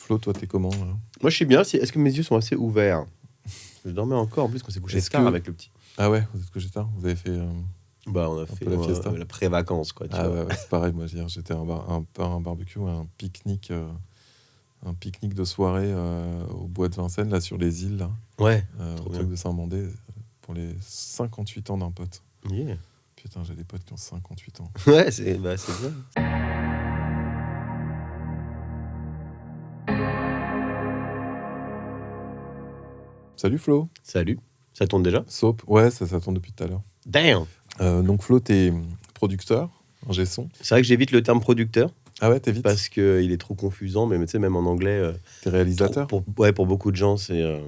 Flo, toi, t'es comment là? Moi, je suis bien. Est-ce que mes yeux sont assez ouverts? Je dormais encore, en plus, qu'on s'est couché tard avec le petit. Ah ouais, vous êtes couché tard? Vous avez fait on a fait la fiesta, la pré-vacances, quoi. Tu vois. Ouais, c'est pareil. Moi, hier, j'étais à un barbecue, un pique-nique de soirée au bois de Vincennes, là, sur les îles, là. Ouais. Au truc de Saint-Mandé, pour les 58 ans d'un pote. Yeah. Putain, j'ai des potes qui ont 58 ans. Ouais, c'est bien. Salut Flo. Salut. Ça tourne déjà? Soap. Ouais, ça tourne depuis tout à l'heure. Damn. Donc Flo, t'es producteur, ingé son. C'est vrai que j'évite le terme producteur. Ah ouais, t'évites? Parce qu'il est trop confusant, mais tu sais, même en anglais... T'es réalisateur? Pour beaucoup de gens, c'est...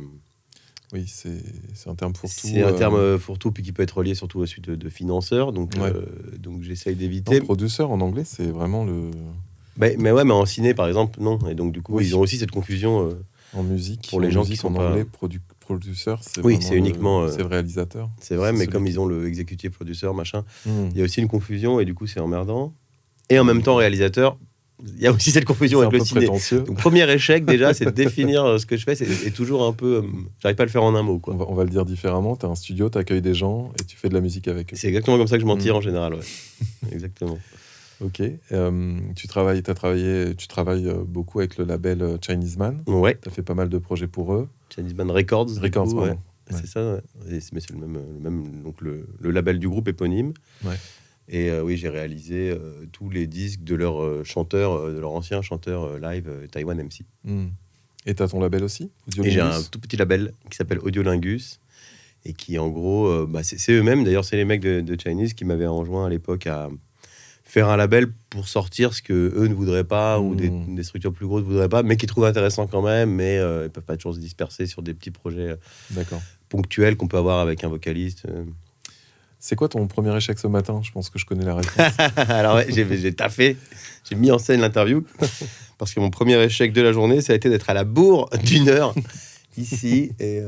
Oui, c'est un terme fourre-tout. C'est un terme fourre-tout, puis qui peut être relié surtout aux suites de financeurs. Donc j'essaye d'éviter. Producteur, en anglais, c'est vraiment le... Mais en ciné, par exemple, non. Et donc, du coup, ils ont aussi cette confusion... en musique, pour les gens qui sont en pas... anglais, producteur, c'est c'est uniquement... c'est le réalisateur. C'est vrai, mais comme ils ont le executive producer, machin, il y a aussi une confusion, et du coup, c'est emmerdant. Et en même temps, réalisateur... Il y a aussi cette confusion avec le ciné. Donc, premier échec, déjà, c'est de définir ce que je fais. C'est toujours un peu... j'arrive pas à le faire en un mot, quoi. On va le dire différemment. Tu as un studio, tu accueilles des gens et tu fais de la musique avec eux. C'est exactement comme ça que je m'en tire en général, ouais. Exactement. Ok. Tu travailles beaucoup avec le label Chinese Man. Ouais. Tu as fait pas mal de projets pour eux. Chinese Man Records. Records, coup, ouais. Ouais. C'est ça, ouais. Mais c'est le même donc le label du groupe éponyme. Ouais. Et oui, j'ai réalisé tous les disques de leur chanteur, de leur ancien chanteur live, Taiwan MC. Et tu as ton label aussi, Et j'ai un tout petit label qui s'appelle Audiolingus, et qui, en gros, c'est eux-mêmes, d'ailleurs, c'est les mecs de Chinese qui m'avaient enjoint à l'époque à faire un label pour sortir ce que eux ne voudraient pas, ou des structures plus grosses ne voudraient pas, mais qui trouvent intéressant quand même, mais ils peuvent pas toujours se disperser sur des petits projets ponctuels qu'on peut avoir avec un vocaliste. C'est quoi ton premier échec ce matin? Je pense que je connais la réponse. Alors ouais, j'ai taffé, j'ai mis en scène l'interview, parce que mon premier échec de la journée, ça a été d'être à la bourre d'1 heure ici, et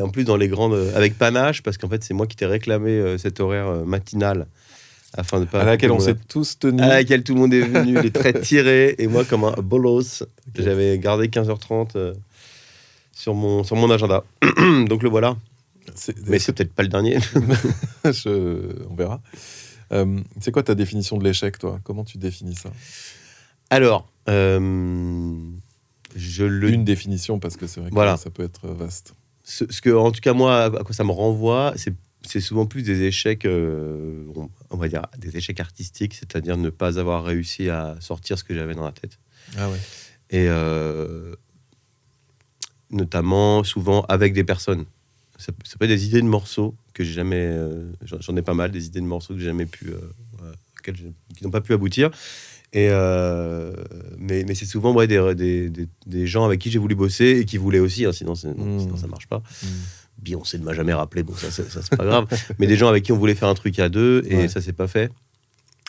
en plus dans les grandes... avec panache, parce qu'en fait, c'est moi qui t'ai réclamé cet horaire matinal, afin de pas... À laquelle on s'est tous tenus. À laquelle tout le monde est venu, les traits tirés, et moi, comme un bolos, j'avais gardé 15h30 sur mon agenda. Donc le voilà. Mais c'est peut-être pas le dernier. On verra. C'est quoi ta définition de l'échec, toi? Comment tu définis ça? Alors, une définition, parce que c'est vrai que ça peut être vaste. Ce que, en tout cas, moi, à quoi ça me renvoie, c'est souvent plus des échecs, on va dire des échecs artistiques, c'est-à-dire ne pas avoir réussi à sortir ce que j'avais dans la tête. Ah ouais. Et notamment, souvent, avec des personnes. Ça peut être des idées de morceaux que j'ai jamais... j'en ai pas mal, des idées de morceaux que j'ai jamais pu... qui n'ont pas pu aboutir. Et mais c'est souvent des gens avec qui j'ai voulu bosser et qui voulaient aussi, hein, sinon ça marche pas. Beyoncé ne m'a jamais rappelé, bon ça c'est pas grave. Mais des gens avec qui on voulait faire un truc à deux, et ça s'est pas fait.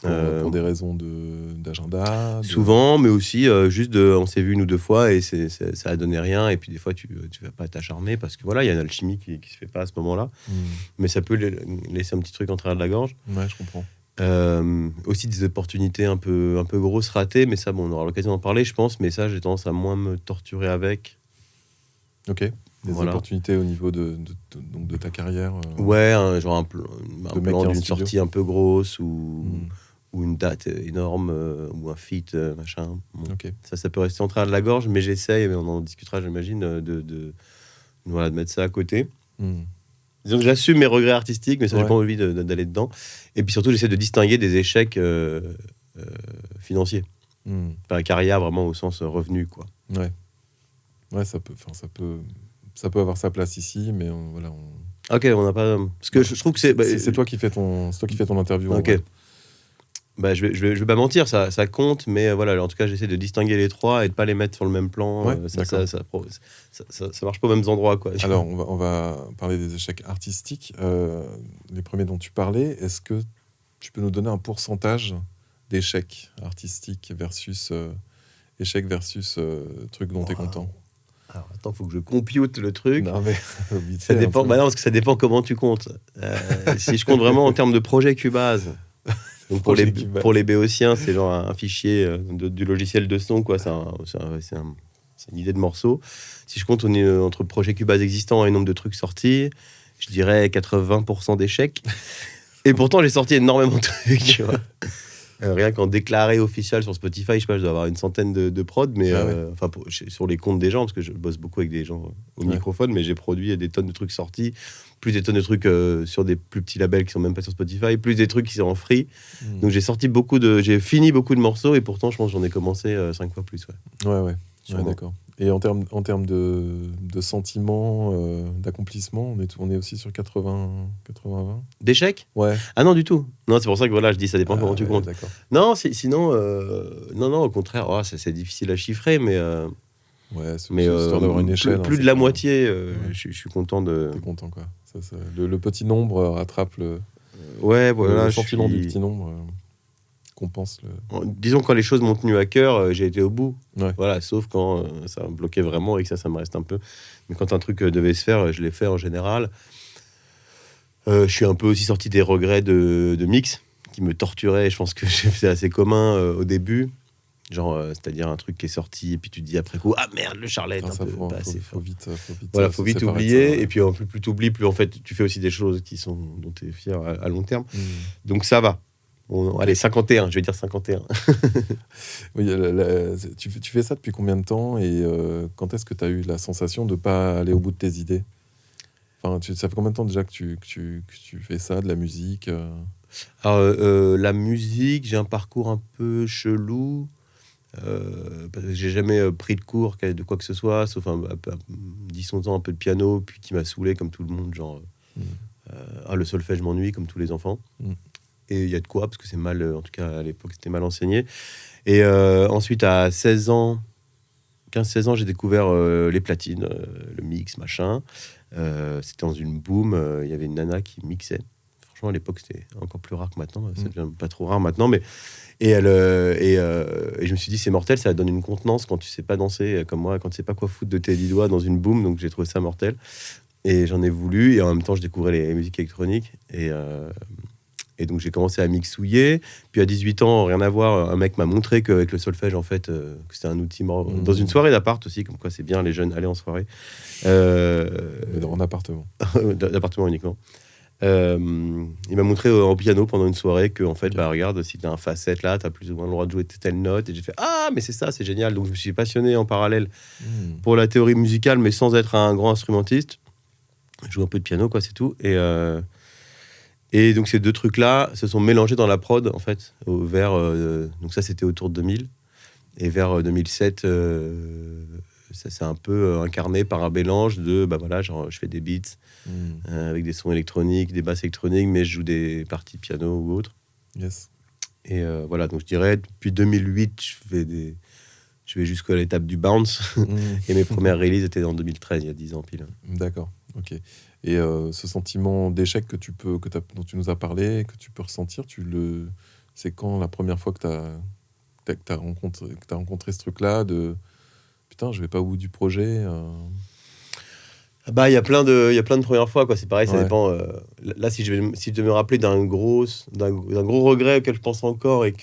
Pour des raisons d'agenda souvent, mais aussi juste on s'est vu 1 ou 2 fois et ça a donné rien, et puis des fois tu vas pas t'acharner parce que voilà, il y a une alchimie qui se fait pas à ce moment-là, mais ça peut laisser un petit truc en travers de la gorge. Ouais, je comprends. Aussi des opportunités un peu grosses ratées, mais ça, bon, on aura l'occasion d'en parler, je pense, mais ça, j'ai tendance à moins me torturer avec. Ok. Des opportunités au niveau de ta carrière. Ouais, genre un plan d'une sortie un peu grosse, ou une date énorme, ou un feat, machin. Bon, ça peut rester en travers de la gorge, mais j'essaye, mais on en discutera, j'imagine, de mettre ça à côté. Disons que j'assume mes regrets artistiques, mais ça, j'ai pas envie d'aller dedans. Et puis surtout, j'essaie de distinguer des échecs financiers. Pas la carrière vraiment au sens revenu, quoi. Ouais, ça peut avoir sa place ici, mais voilà. Ok, on n'a pas... Parce que je trouve que c'est toi qui fais ton interview. Ok. Je vais pas mentir, ça compte, mais voilà, en tout cas, j'essaie de distinguer les trois et de pas les mettre sur le même plan. Ça marche pas aux mêmes endroits, quoi. Alors, on va parler des échecs artistiques. Les premiers dont tu parlais, est-ce que tu peux nous donner un pourcentage d'échecs artistiques versus échecs versus truc dont tu es content? Alors, attends, faut que je compute le truc. Non, mais ça dépend. Non, parce que ça dépend comment tu comptes. Si je compte vraiment en termes de projet Cubase, donc pour les béotiens, c'est genre un fichier du logiciel de son, quoi. C'est c'est une idée de morceau. Si je compte entre projet Cubase existant et nombre de trucs sortis, je dirais 80% d'échecs. Et pourtant, j'ai sorti énormément de trucs, tu vois. Rien qu'en déclaré officiel sur Spotify, je sais pas, je dois avoir une centaine de prods, mais sur les comptes des gens, parce que je bosse beaucoup avec des gens au microphone, mais j'ai produit des tonnes de trucs sortis, plus des tonnes de trucs sur des plus petits labels qui sont même pas sur Spotify, plus des trucs qui sont en free. Donc j'ai fini beaucoup de morceaux, et pourtant, je pense que j'en ai commencé 5 fois plus. Ouais, d'accord. Et en termes de sentiments, d'accomplissement, on est aussi sur 80-20 D'échecs ? Ouais. Ah non, du tout. Non, c'est pour ça que je dis ça dépend comment tu comptes. D'accord. Non, sinon, non, au contraire, c'est difficile à chiffrer, mais histoire d'avoir une échelle. Plus de la moitié, je suis content de. T'es content, quoi. Le petit nombre rattrape le sentiment du petit nombre. Compense Disons, quand les choses m'ont tenu à cœur, j'ai été au bout. Ouais. Voilà, sauf quand ça me bloquait vraiment et que ça me reste un peu. Mais quand un truc devait se faire, je l'ai fait en général. Je suis un peu aussi sorti des regrets de mix qui me torturaient. Je pense que c'est assez commun au début. Genre, c'est-à-dire un truc qui est sorti et puis tu te dis après coup, ah merde, le charlet est un peu pas assez fort. Faut vite oublier. Et puis plus t'oublies, plus en fait tu fais aussi des choses dont tu es fier à long terme. Donc ça va. Allez, 51, je vais dire 51. Oui, tu fais ça depuis combien de temps et quand est-ce que tu as eu la sensation de ne pas aller au bout de tes idées ? Enfin, ça fait combien de temps déjà que tu fais ça, de la musique Alors, la musique, j'ai un parcours un peu chelou. Parce que j'ai jamais pris de cours de quoi que ce soit, sauf 10-11 ans un peu de piano, puis qui m'a saoulé comme tout le monde, genre le solfège m'ennuie comme tous les enfants. Et il y a de quoi, parce que c'est mal, en tout cas à l'époque, c'était mal enseigné. Et ensuite, à 15-16 ans, j'ai découvert les platines, le mix, machin. C'était dans une boom, il y avait une nana qui mixait. Franchement, à l'époque, c'était encore plus rare que maintenant. Ça devient pas trop rare maintenant, mais... Et je me suis dit, c'est mortel, ça donne une contenance quand tu sais pas danser, comme moi, quand tu sais pas quoi foutre de tes 10 doigts dans une boom. Donc j'ai trouvé ça mortel. Et j'en ai voulu, et en même temps, je découvrais les musiques électroniques. Et donc j'ai commencé à mixouiller. Puis à 18 ans, rien à voir, un mec m'a montré qu'avec le solfège, en fait, que c'était un outil dans une soirée d'appart aussi, comme quoi c'est bien les jeunes aller en soirée. En appartement. D'appartement uniquement. Il m'a montré en piano pendant une soirée que, en fait, regarde, si t'as un fa 7 là, t'as plus ou moins le droit de jouer telle note. Et j'ai fait, mais c'est ça, c'est génial. Donc je me suis passionné en parallèle pour la théorie musicale, mais sans être un grand instrumentiste. Je joue un peu de piano, quoi, c'est tout. Et donc ces deux trucs-là se sont mélangés dans la prod, en fait, donc ça, c'était autour de 2000. Et vers 2007, ça s'est un peu incarné par un mélange de, genre, je fais des beats avec des sons électroniques, des basses électroniques, mais je joue des parties de piano ou autre. Yes. Et voilà, donc je dirais, depuis 2008, je vais jusqu'à l'étape du bounce. Et mes premières releases étaient en 2013, il y a 10 ans pile. D'accord, ok. Et ce sentiment d'échec dont tu nous as parlé, que tu peux ressentir, c'est quand la première fois que tu as rencontré ce truc-là de putain, je vais pas au bout du projet il y a plein de premières fois, quoi. C'est pareil, ça dépend. Là, si je devais me rappeler d'un gros regret auquel je pense encore et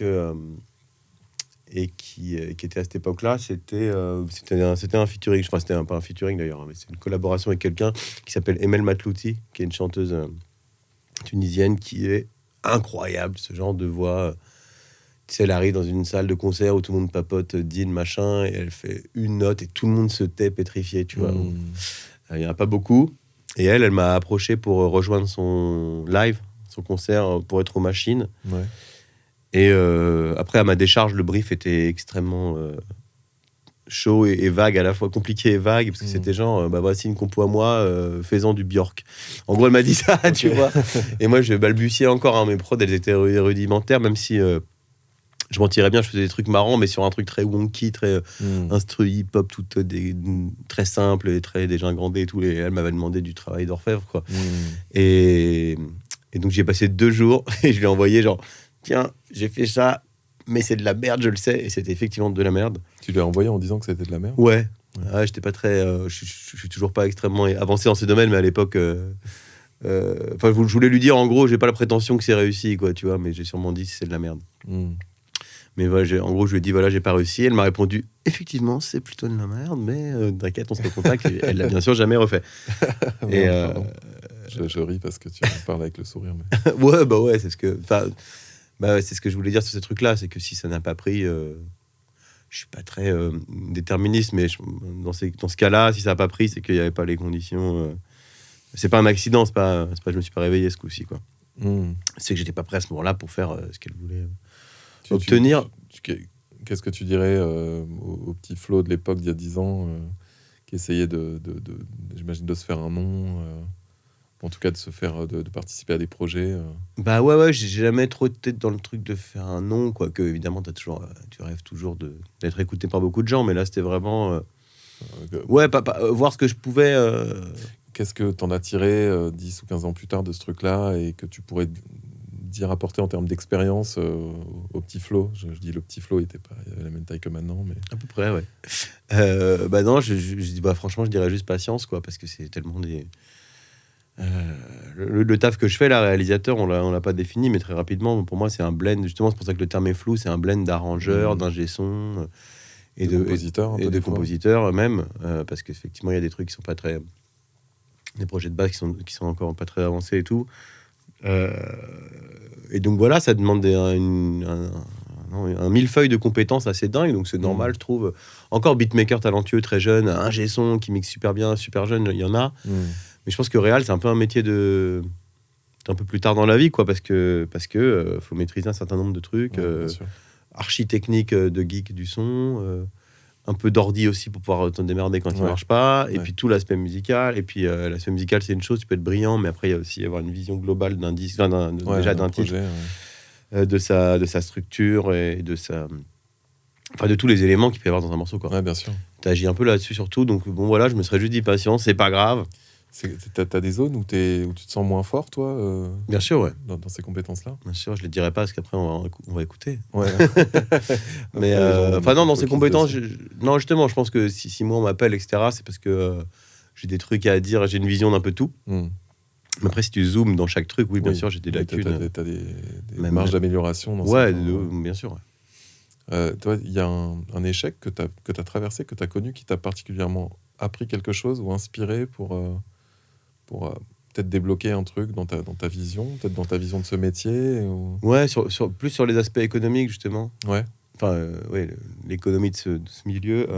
qui était à cette époque-là, c'était un featuring. Je crois que c'était pas un featuring d'ailleurs, mais c'est une collaboration avec quelqu'un qui s'appelle Emel Matlouti, qui est une chanteuse tunisienne qui est incroyable, ce genre de voix. Tu sais, elle arrive dans une salle de concert où tout le monde papote, dîne, machin, et elle fait une note et tout le monde se tait pétrifié, tu vois. Il n'y en a pas beaucoup. Et elle m'a approché pour rejoindre son live, son concert, pour être aux machines. Ouais. Et après, à ma décharge, le brief était extrêmement chaud et vague, à la fois compliqué et vague, parce que c'était genre, voici une compo à moi, faisant du Björk. En gros, elle m'a dit ça, tu vois. Et moi, je balbutiais encore, mes prods, elles étaient rudimentaires, même si je m'en tirais bien, je faisais des trucs marrants, mais sur un truc très wonky, très instru hip-hop, tout très simple et très dégingandé et tout. Et elle m'avait demandé du travail d'orfèvre, quoi. Et donc, j'y ai passé 2 jours et je lui ai envoyé genre, tiens, j'ai fait ça, mais c'est de la merde, je le sais. Et c'était effectivement de la merde. Tu l'as envoyé en disant que c'était de la merde ? Ouais. J'étais pas très... je suis toujours pas extrêmement avancé dans ces domaines, mais à l'époque... je voulais lui dire, en gros, j'ai pas la prétention que c'est réussi, quoi, tu vois, mais j'ai sûrement dit si c'est de la merde. Mais voilà, en gros, je lui ai dit, voilà, j'ai pas réussi. Elle m'a répondu, effectivement, c'est plutôt de la merde, mais t'inquiète, on se recontacte. Et elle l'a bien sûr jamais refait. Et Merde, pardon. Je ris parce que tu parles avec le sourire. Mais... ouais, c'est ce que, c'est ce que je voulais dire sur ces trucs-là, c'est que si ça n'a pas pris, je suis pas très déterministe, mais dans ce cas-là, si ça n'a pas pris, c'est qu'il n'y avait pas les conditions. C'est pas un accident, c'est pas je me suis pas réveillé ce coup-ci, quoi. C'est que j'étais pas prêt à ce moment-là pour faire ce qu'elle voulait obtenir. Qu'est-ce que tu dirais au petit Flo de l'époque d'il y a 10 ans qui essayait j'imagine de se faire un nom, en tout cas de participer à des projets Bah ouais, j'ai jamais trop été dans le truc de faire un nom, quoique évidemment tu rêves toujours d'être écouté par beaucoup de gens, mais là c'était vraiment voir ce que je pouvais. Qu'est-ce que t'en as tiré 10 ou 15 ans plus tard de ce truc-là et que tu pourrais dire apporter en termes d'expérience au petit Flo? Je dis le petit Flo, il avait la même taille que maintenant, mais à peu près, ouais. Bah non, je dis franchement, je dirais juste patience, quoi, parce que c'est tellement des le taf que je fais là, réalisateur, on l'a pas défini, mais très rapidement, pour moi, c'est un blend. Justement, c'est pour ça que le terme est flou. C'est un blend d'arrangeurs, d'ingé son et de compositeurs, et de compositeurs même, parce qu'effectivement, il y a des trucs qui sont pas très, des projets de base qui sont encore pas très avancés et tout. Et donc voilà, ça demande un millefeuille de compétences assez dingue, donc c'est normal, je trouve. Encore beatmaker talentueux, très jeune, ingé son qui mixe super bien, super jeune, il y en a. Mais je pense que réal, c'est un peu un métier un peu plus tard dans la vie, quoi, parce que faut maîtriser un certain nombre de trucs, archi technique de geek du son, un peu d'ordi aussi pour pouvoir te démerder quand il marche pas, et puis tout l'aspect musical. Et puis l'aspect musical, c'est une chose, tu peux être brillant, mais après il y a aussi avoir une vision globale d'un disque, déjà d'un titre, de sa structure et de tous les éléments qu'il peut y avoir dans un morceau, quoi. Ouais, bien sûr. T'agis un peu là-dessus surtout, donc bon voilà, je me serais juste dit patience, c'est pas grave. T'as des zones où tu te sens moins fort, toi Bien sûr, ouais. Dans ces compétences-là. Bien sûr, je les dirai pas parce qu'après on va écouter. Ouais. Mais dans ces compétences, non, justement, je pense que si moi on m'appelle, etc., c'est parce que j'ai des trucs à dire, j'ai une vision d'un peu tout. Mais après, si tu zoomes dans chaque truc, oui, bien sûr, j'ai des lacunes. T'as des marges d'amélioration dans ça. Bien sûr. Ouais. Toi, il y a un échec que t'as traversé, que t'as connu, qui t'a particulièrement appris quelque chose ou inspiré pour peut-être débloquer un truc dans ta vision, peut-être dans ta vision de ce métier Ouais, plus sur les aspects économiques, justement. Ouais. Enfin, l'économie de ce milieu.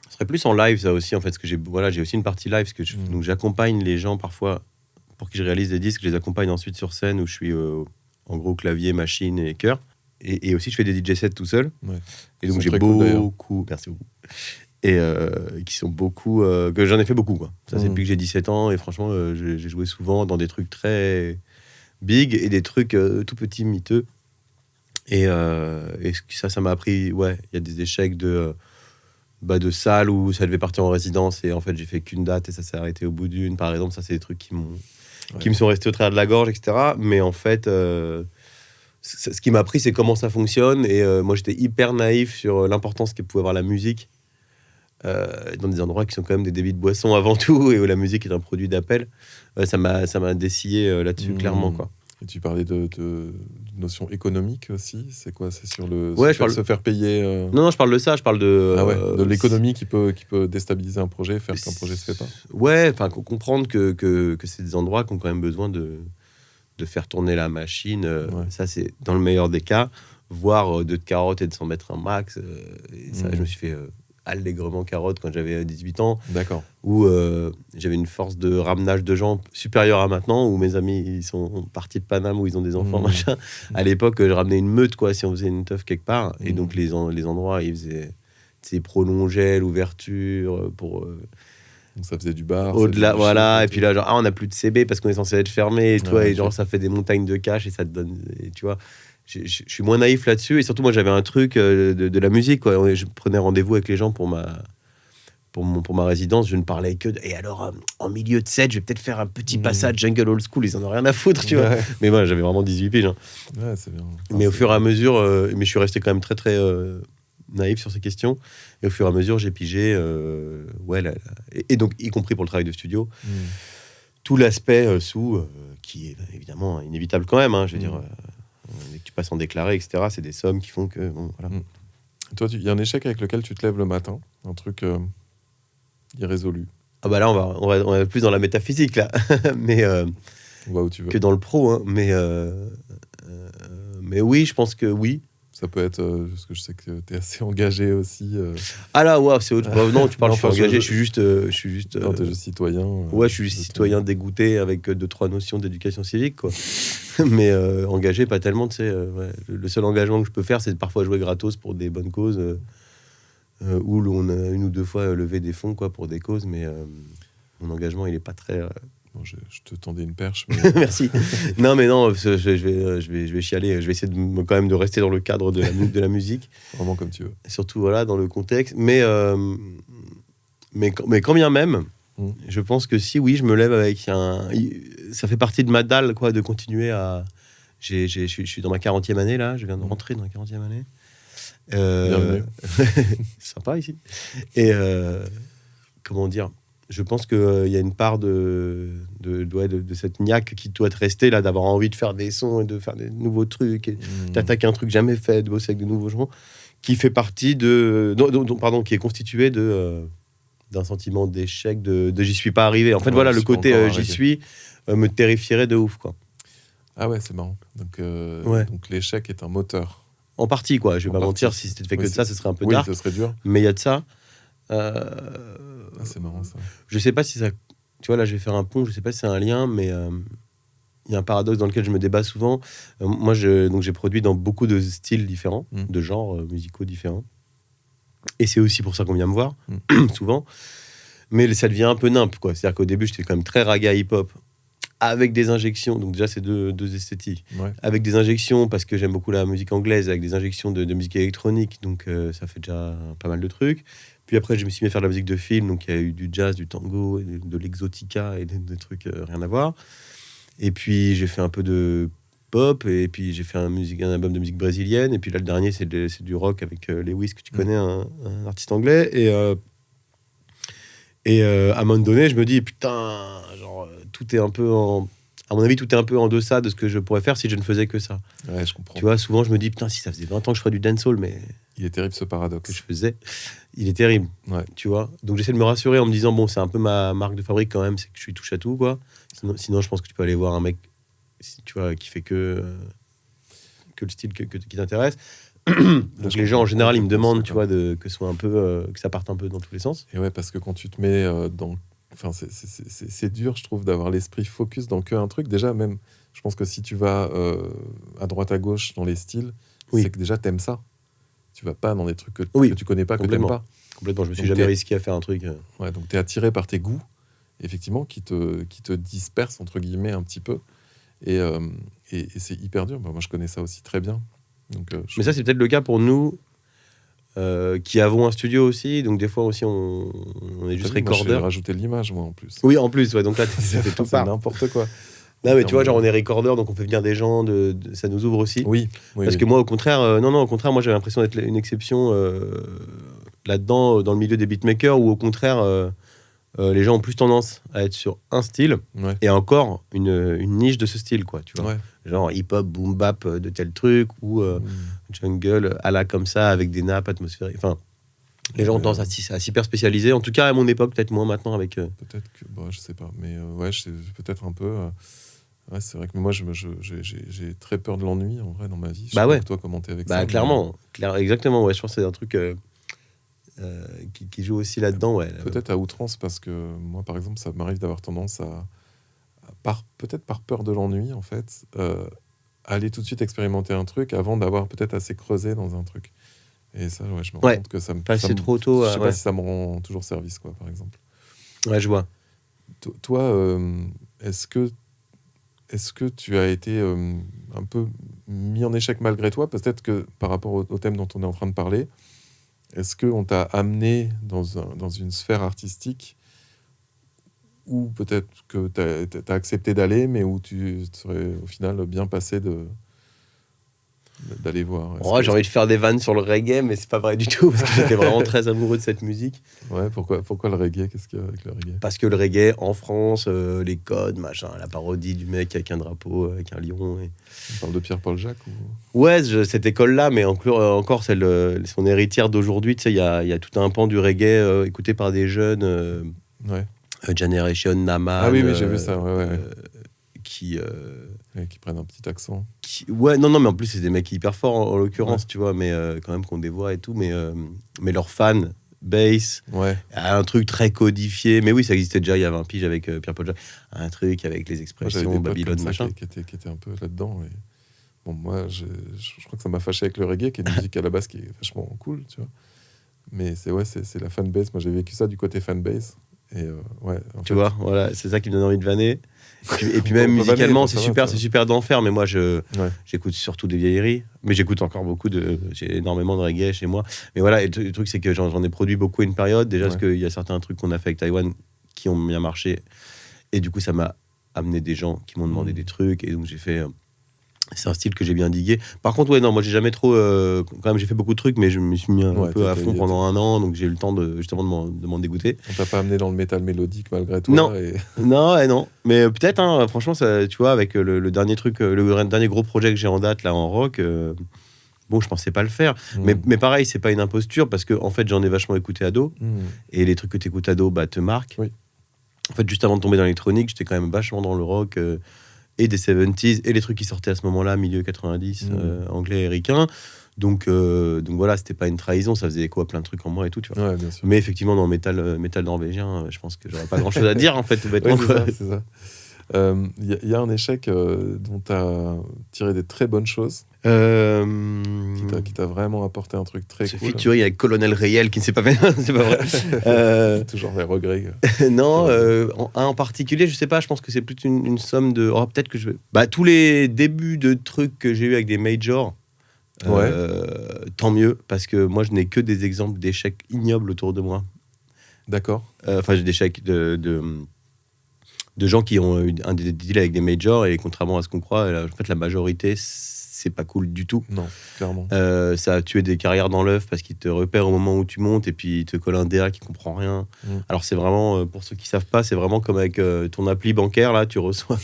Ce serait plus en live, ça aussi, en fait, parce que j'ai aussi une partie live, parce que donc j'accompagne les gens parfois pour qui je réalise des disques, je les accompagne ensuite sur scène où je suis en gros clavier, machine et chœur. Et aussi, je fais des DJ sets tout seul. Ouais. Et donc, j'ai beaucoup... Merci beaucoup. Et qui sont beaucoup... que j'en ai fait beaucoup, quoi. Ça, c'est depuis que j'ai 17 ans. Et franchement, j'ai joué souvent dans des trucs très big et des trucs tout petits, miteux. Et ça m'a appris... Ouais, il y a des échecs de salles où ça devait partir en résidence. Et en fait, j'ai fait qu'une date et ça s'est arrêté au bout d'une. Par exemple, ça, c'est des trucs qui me sont restés au travers de la gorge, etc. Mais en fait... ce qui m'a appris, c'est comment ça fonctionne. Et moi, j'étais hyper naïf sur l'importance qu'elle pouvait avoir la musique dans des endroits qui sont quand même des débits de boissons avant tout et où la musique est un produit d'appel. Ça m'a dessillé là-dessus, clairement, quoi. Et tu parlais de notion économique aussi. C'est quoi? C'est sur se faire payer Non, je parle de ça. Je parle de l'économie qui peut déstabiliser un projet, faire qu'un projet se fait pas. Ouais, enfin, comprendre que c'est des endroits qui ont quand même besoin de faire tourner la machine, ça c'est dans le meilleur des cas, voire de carottes et de s'en mettre un max. Et ça, je me suis fait allègrement carotte quand j'avais 18 ans. D'accord. Où j'avais une force de ramenage de gens supérieure à maintenant, où mes amis ils sont partis de Paname, où ils ont des enfants, machin. À l'époque, je ramenais une meute, quoi, si on faisait une teuf quelque part. Et donc les endroits, ils prolongeaient l'ouverture pour... Donc ça faisait du bar. Au-delà, voilà. Et puis là, genre, on n'a plus de CB parce qu'on est censé être fermé. Et, toi, et genre, ça fait des montagnes de cash et ça te donne. Et, tu vois, je suis moins naïf là-dessus. Et surtout, moi, j'avais un truc de la musique, quoi. Je prenais rendez-vous avec les gens pour ma résidence. Je ne parlais que. Et alors, en milieu de set, je vais peut-être faire un petit passage jungle old school. Ils en ont rien à foutre, tu vois. Mais voilà, j'avais vraiment 18 piges. Hein. Ouais, c'est bien. Enfin, mais au fur et à mesure, mais je suis resté quand même très, très. Naïf sur ces questions, et au fur et à mesure j'ai pigé et donc y compris pour le travail de studio tout l'aspect qui est évidemment inévitable quand même, hein, je veux dire, tu pas sans déclarer, etc. C'est des sommes qui font que... Bon, voilà. Toi, il y a un échec avec lequel tu te lèves le matin, un truc irrésolu. Ah bah là, on va plus dans la métaphysique, là. Mais, On va où tu veux. que dans le pro. Hein. Mais oui, je pense que oui. Ça peut être, parce que je sais que tu es assez engagé aussi. Ah là, ouais, c'est autre... non, tu parles, Non, je suis enfin, engagé, je suis juste... Non, t'es juste citoyen. Ouais, je suis citoyen dégoûté avec 2-3 notions d'éducation civique, quoi. Mais engagé, pas tellement, tu sais. Ouais. Le seul engagement que je peux faire, c'est de parfois jouer gratos pour des bonnes causes, où on a 1 ou 2 fois levé des fonds, quoi, pour des causes, mais mon engagement, il est pas très... Bon, je te tendais une perche. Mais... Merci. Non, mais non, je vais chialer. Je vais essayer quand même de rester dans le cadre de la musique. Vraiment comme tu veux. Surtout, voilà, dans le contexte. Mais quand bien même, je pense que si, oui, je me lève avec un... Ça fait partie de ma dalle, quoi, de continuer à... Je suis dans ma 40e année, là. Je viens de rentrer dans la 40e année. Bienvenue. Sympa, ici. Et comment dire, je pense qu'il y a une part de cette niaque qui doit te rester, là, d'avoir envie de faire des sons et de faire des nouveaux trucs, et d'attaquer un truc jamais fait, de bosser avec de nouveaux gens, qui fait partie qui est constitué d'un sentiment d'échec, de j'y suis pas arrivé. En fait, voilà, le côté j'y suis me terrifierait de ouf, quoi. Ah ouais, c'est marrant. Donc l'échec est un moteur. En partie, quoi. Je vais pas mentir, si c'était fait que de ça, ce serait un peu dark. Oui, ça serait dur. Mais il y a de ça. C'est marrant, ça. Je sais pas si ça... Tu vois, là, je vais faire un pont, je sais pas si c'est un lien, mais il y a un paradoxe dans lequel je me débat souvent. Moi, j'ai produit dans beaucoup de styles différents, de genres musicaux différents. Et c'est aussi pour ça qu'on vient me voir, souvent. Mais ça devient un peu nimp, quoi. C'est-à-dire qu'au début, j'étais quand même très raga hip-hop, avec des injections. Donc déjà, c'est deux esthétiques. Ouais. Avec des injections, parce que j'aime beaucoup la musique anglaise, avec des injections de musique électronique. Donc ça fait déjà pas mal de trucs. Puis après, je me suis mis à faire de la musique de film. Donc il y a eu du jazz, du tango, de l'exotica et des trucs rien à voir. Et puis j'ai fait un peu de pop. Et puis j'ai fait un album de musique brésilienne. Et puis là, le dernier, c'est du rock avec Lewis, que tu connais, un artiste anglais. Et à un moment donné, je me dis, putain, genre, tout est un peu à mon avis, tout est un peu en deçà de ce que je pourrais faire si je ne faisais que ça. Ouais, je comprends. Tu vois, souvent, je me dis, putain, si ça faisait 20 ans que je ferais du dancehall, mais... Il est terrible, ce paradoxe. Que je faisais, il est terrible, tu vois. Donc, j'essaie de me rassurer en me disant, bon, c'est un peu ma marque de fabrique quand même, c'est que je suis touche à tout, quoi. Sinon, je pense que tu peux aller voir un mec, tu vois, qui fait que le style qui t'intéresse. Donc les gens en général ils me demandent, tu vois, que soit un peu que ça parte un peu dans tous les sens. Et ouais, parce que quand tu te mets dans, enfin c'est dur, je trouve, d'avoir l'esprit focus dans qu'un truc. Déjà, même, je pense que si tu vas à droite à gauche dans les styles, c'est que déjà t'aimes ça. Tu vas pas dans des trucs que tu connais pas, que t'aimes pas. Complètement. Je me suis jamais risqué à faire un truc. Ouais, donc t'es attiré par tes goûts, effectivement, qui te dispersent entre guillemets un petit peu. Et c'est hyper dur. Bah, moi, je connais ça aussi très bien. Donc, mais ça, c'est peut-être le cas pour nous qui avons un studio aussi. Donc, des fois aussi, on est juste recordeur. J'ai rajouté l'image, moi, en plus. Oui, en plus. Ouais, donc là, c'est tout part. N'importe quoi. Non, mais tu vois, genre, on est recordeur, donc on fait venir des gens. Ça nous ouvre aussi. Oui. Parce que moi, au contraire, au contraire, moi, j'avais l'impression d'être une exception là-dedans, dans le milieu des beatmakers, où au contraire, les gens ont plus tendance à être sur un style et encore une niche de ce style, quoi, tu vois. Ouais. Genre hip-hop, boom-bap de tel truc, ou jungle à la comme ça, avec des nappes atmosphériques. Enfin, les gens ont tendance à s'hyper spécialiser. En tout cas, à mon époque, peut-être moins maintenant avec... Peut-être que... Bon, je sais pas. Mais ouais, peut-être un peu... ouais, c'est vrai que moi, j'ai très peur de l'ennui, en vrai, dans ma vie. Je sais pas toi, comment t'es avec ça. Clairement. Exactement, ouais. Je pense que c'est un truc... qui joue aussi là-dedans, ouais. Peut-être à outrance, parce que moi, par exemple, ça m'arrive d'avoir tendance peut-être par peur de l'ennui, en fait, aller tout de suite expérimenter un truc avant d'avoir peut-être assez creusé dans un truc. Et ça, je me rends compte que ça me... c'est trop tôt. Je sais pas si ça me rend toujours service, quoi, par exemple. Ouais, je vois. Toi, est-ce que tu as été un peu mis en échec malgré toi? Peut-être que par rapport au thème dont on est en train de parler, est-ce qu'on t'a amené dans une sphère artistique où peut-être que tu as accepté d'aller, mais où tu serais au final bien passé d'aller voir? J'ai envie de faire des vannes sur le reggae, mais c'est pas vrai du tout, parce que j'étais vraiment très amoureux de cette musique. Ouais, pourquoi le reggae? Qu'est-ce qu'il y a avec le reggae? Parce que le reggae, en France, les codes, machin, la parodie du mec avec un drapeau, avec un lion. On parle de Pierre-Paul Jacques ou... Ouais, cette école-là, mais encore c'est son héritière d'aujourd'hui. Tu sais, il y a tout un pan du reggae écouté par des jeunes, Ouais. Generation Naman. Ah oui, j'ai vu ça, ouais. Qui prennent un petit accent. Ouais, non, mais en plus, c'est des mecs hyper forts, en l'occurrence, tu vois, mais quand même qu'on des voix et tout, mais leurs fans, bass, un truc très codifié. Mais oui, ça existait déjà il y a 20 piges avec Pierre-Paul Jacques. Un truc avec les expressions, Babylone, machin. Qui était un peu là-dedans. Et... Bon, moi, je crois que ça m'a fâché avec le reggae, qui est une musique à la base qui est vachement cool, tu vois. Mais c'est la fanbase. Moi, j'ai vécu ça du côté fanbase. Et tu vois, voilà, c'est ça qui me donne envie de vanner. Et puis même musicalement, c'est super d'enfer. Mais moi, j'écoute surtout des vieilleries. Mais j'écoute encore j'ai énormément de reggae chez moi. Mais voilà, et le truc, c'est que j'en ai produit beaucoup à une période. Déjà, parce qu'il y a certains trucs qu'on a fait avec Taïwan qui ont bien marché. Et du coup, ça m'a amené des gens qui m'ont demandé des trucs. Et donc, j'ai fait... C'est un style que j'ai bien digué. Par contre, moi j'ai jamais trop. Quand même, j'ai fait beaucoup de trucs, mais je me suis mis un peu à fond pendant un an, donc j'ai eu le temps justement de m'en dégoûter. On t'a pas amené dans le métal mélodique malgré toi? Non, non. Mais peut-être, hein, franchement, ça, tu vois, avec le dernier truc, le dernier gros projet que j'ai en date là en rock. Bon, je pensais pas le faire. Mais pareil, c'est pas une imposture parce que en fait, j'en ai vachement écouté ado. Et les trucs que t'écoutes ado, te marquent. Oui. En fait, juste avant de tomber dans l'électronique, j'étais quand même vachement dans le rock. Et des 70s, et les trucs qui sortaient à ce moment-là, milieu 90, anglais et ricain. Donc voilà, c'était pas une trahison, ça faisait écho à plein de trucs en moi et tout, tu vois. Ouais, bien sûr. Mais effectivement, dans le métal norvégien, je pense que j'aurais pas grand-chose à dire, en fait, tout bêtement. C'est ça. Y a un échec dont tu as tiré des très bonnes choses, qui t'a vraiment apporté un truc très cool. Ce featuring avec Colonel Rayel qui ne s'est pas fait. C'est pas vrai. C'est toujours des regrets. Non, en particulier, je sais pas, je pense que c'est plus une somme de. Oh, peut-être que je vais. Tous les débuts de trucs que j'ai eu avec des majors, tant mieux, parce que moi, je n'ai que des exemples d'échecs ignobles autour de moi. D'accord. J'ai des échecs de gens qui ont eu un des deals avec des majors, et contrairement à ce qu'on croit, en fait, la majorité, c'est pas cool du tout. Non, clairement. Ça a tué des carrières dans l'œuf parce qu'ils te repèrent au moment où tu montes et puis ils te collent un DA qui comprend rien. Alors c'est vraiment, pour ceux qui savent pas, c'est vraiment comme avec ton appli bancaire, là, tu reçois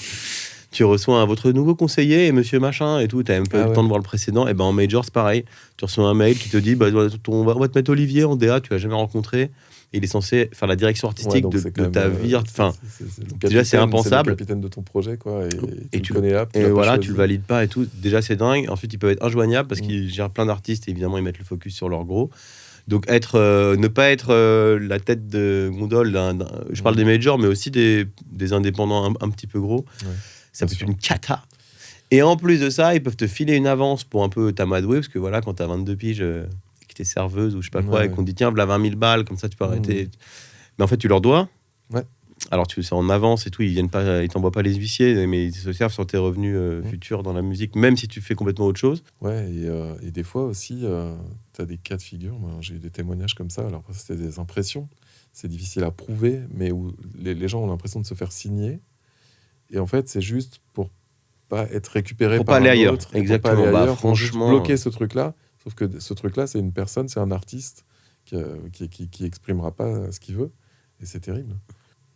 votre nouveau conseiller et monsieur machin et tout, t'as même pas eu le temps de voir le précédent. Et ben en major, c'est pareil. Tu reçois un mail qui te dit on va te mettre Olivier en DA, tu l'as jamais rencontré. Il est censé faire la direction artistique de ta vie. Enfin, déjà, c'est impensable. C'est le capitaine de ton projet, quoi. Et tu le connais là. Et voilà, tu le valides pas et tout. Déjà, c'est dingue. Ensuite, ils peuvent être injoignables parce qu'ils gèrent plein d'artistes et évidemment, ils mettent le focus sur leur gros. Donc, ne pas être la tête de gondole, je parle des majors, mais aussi des indépendants un petit peu gros. Ça peut être une cata. Et en plus de ça, ils peuvent te filer une avance pour un peu t'amadouer parce que voilà, quand t'as 22 piges. T'es serveuse ou je sais pas quoi, et qu'on dit tiens, voilà 20 000 balles, comme ça tu peux arrêter. Mais en fait, tu leur dois. Alors, c'est en avance et tout, ils t'envoient pas les huissiers, mais ils se servent sur tes revenus futurs dans la musique, même si tu fais complètement autre chose. Ouais, et des fois aussi, tu as des cas de figure. Moi, j'ai eu des témoignages comme ça. Alors, c'était des impressions. C'est difficile à prouver, mais où les gens ont l'impression de se faire signer. Et en fait, c'est juste pour pas être récupéré pour par pas aller un ailleurs. autre. Exactement. Pour pas aller ailleurs, Franchement, pour bloquer ce truc-là. Sauf que ce truc-là, c'est une personne, c'est un artiste qui exprimera pas ce qu'il veut. Et c'est terrible.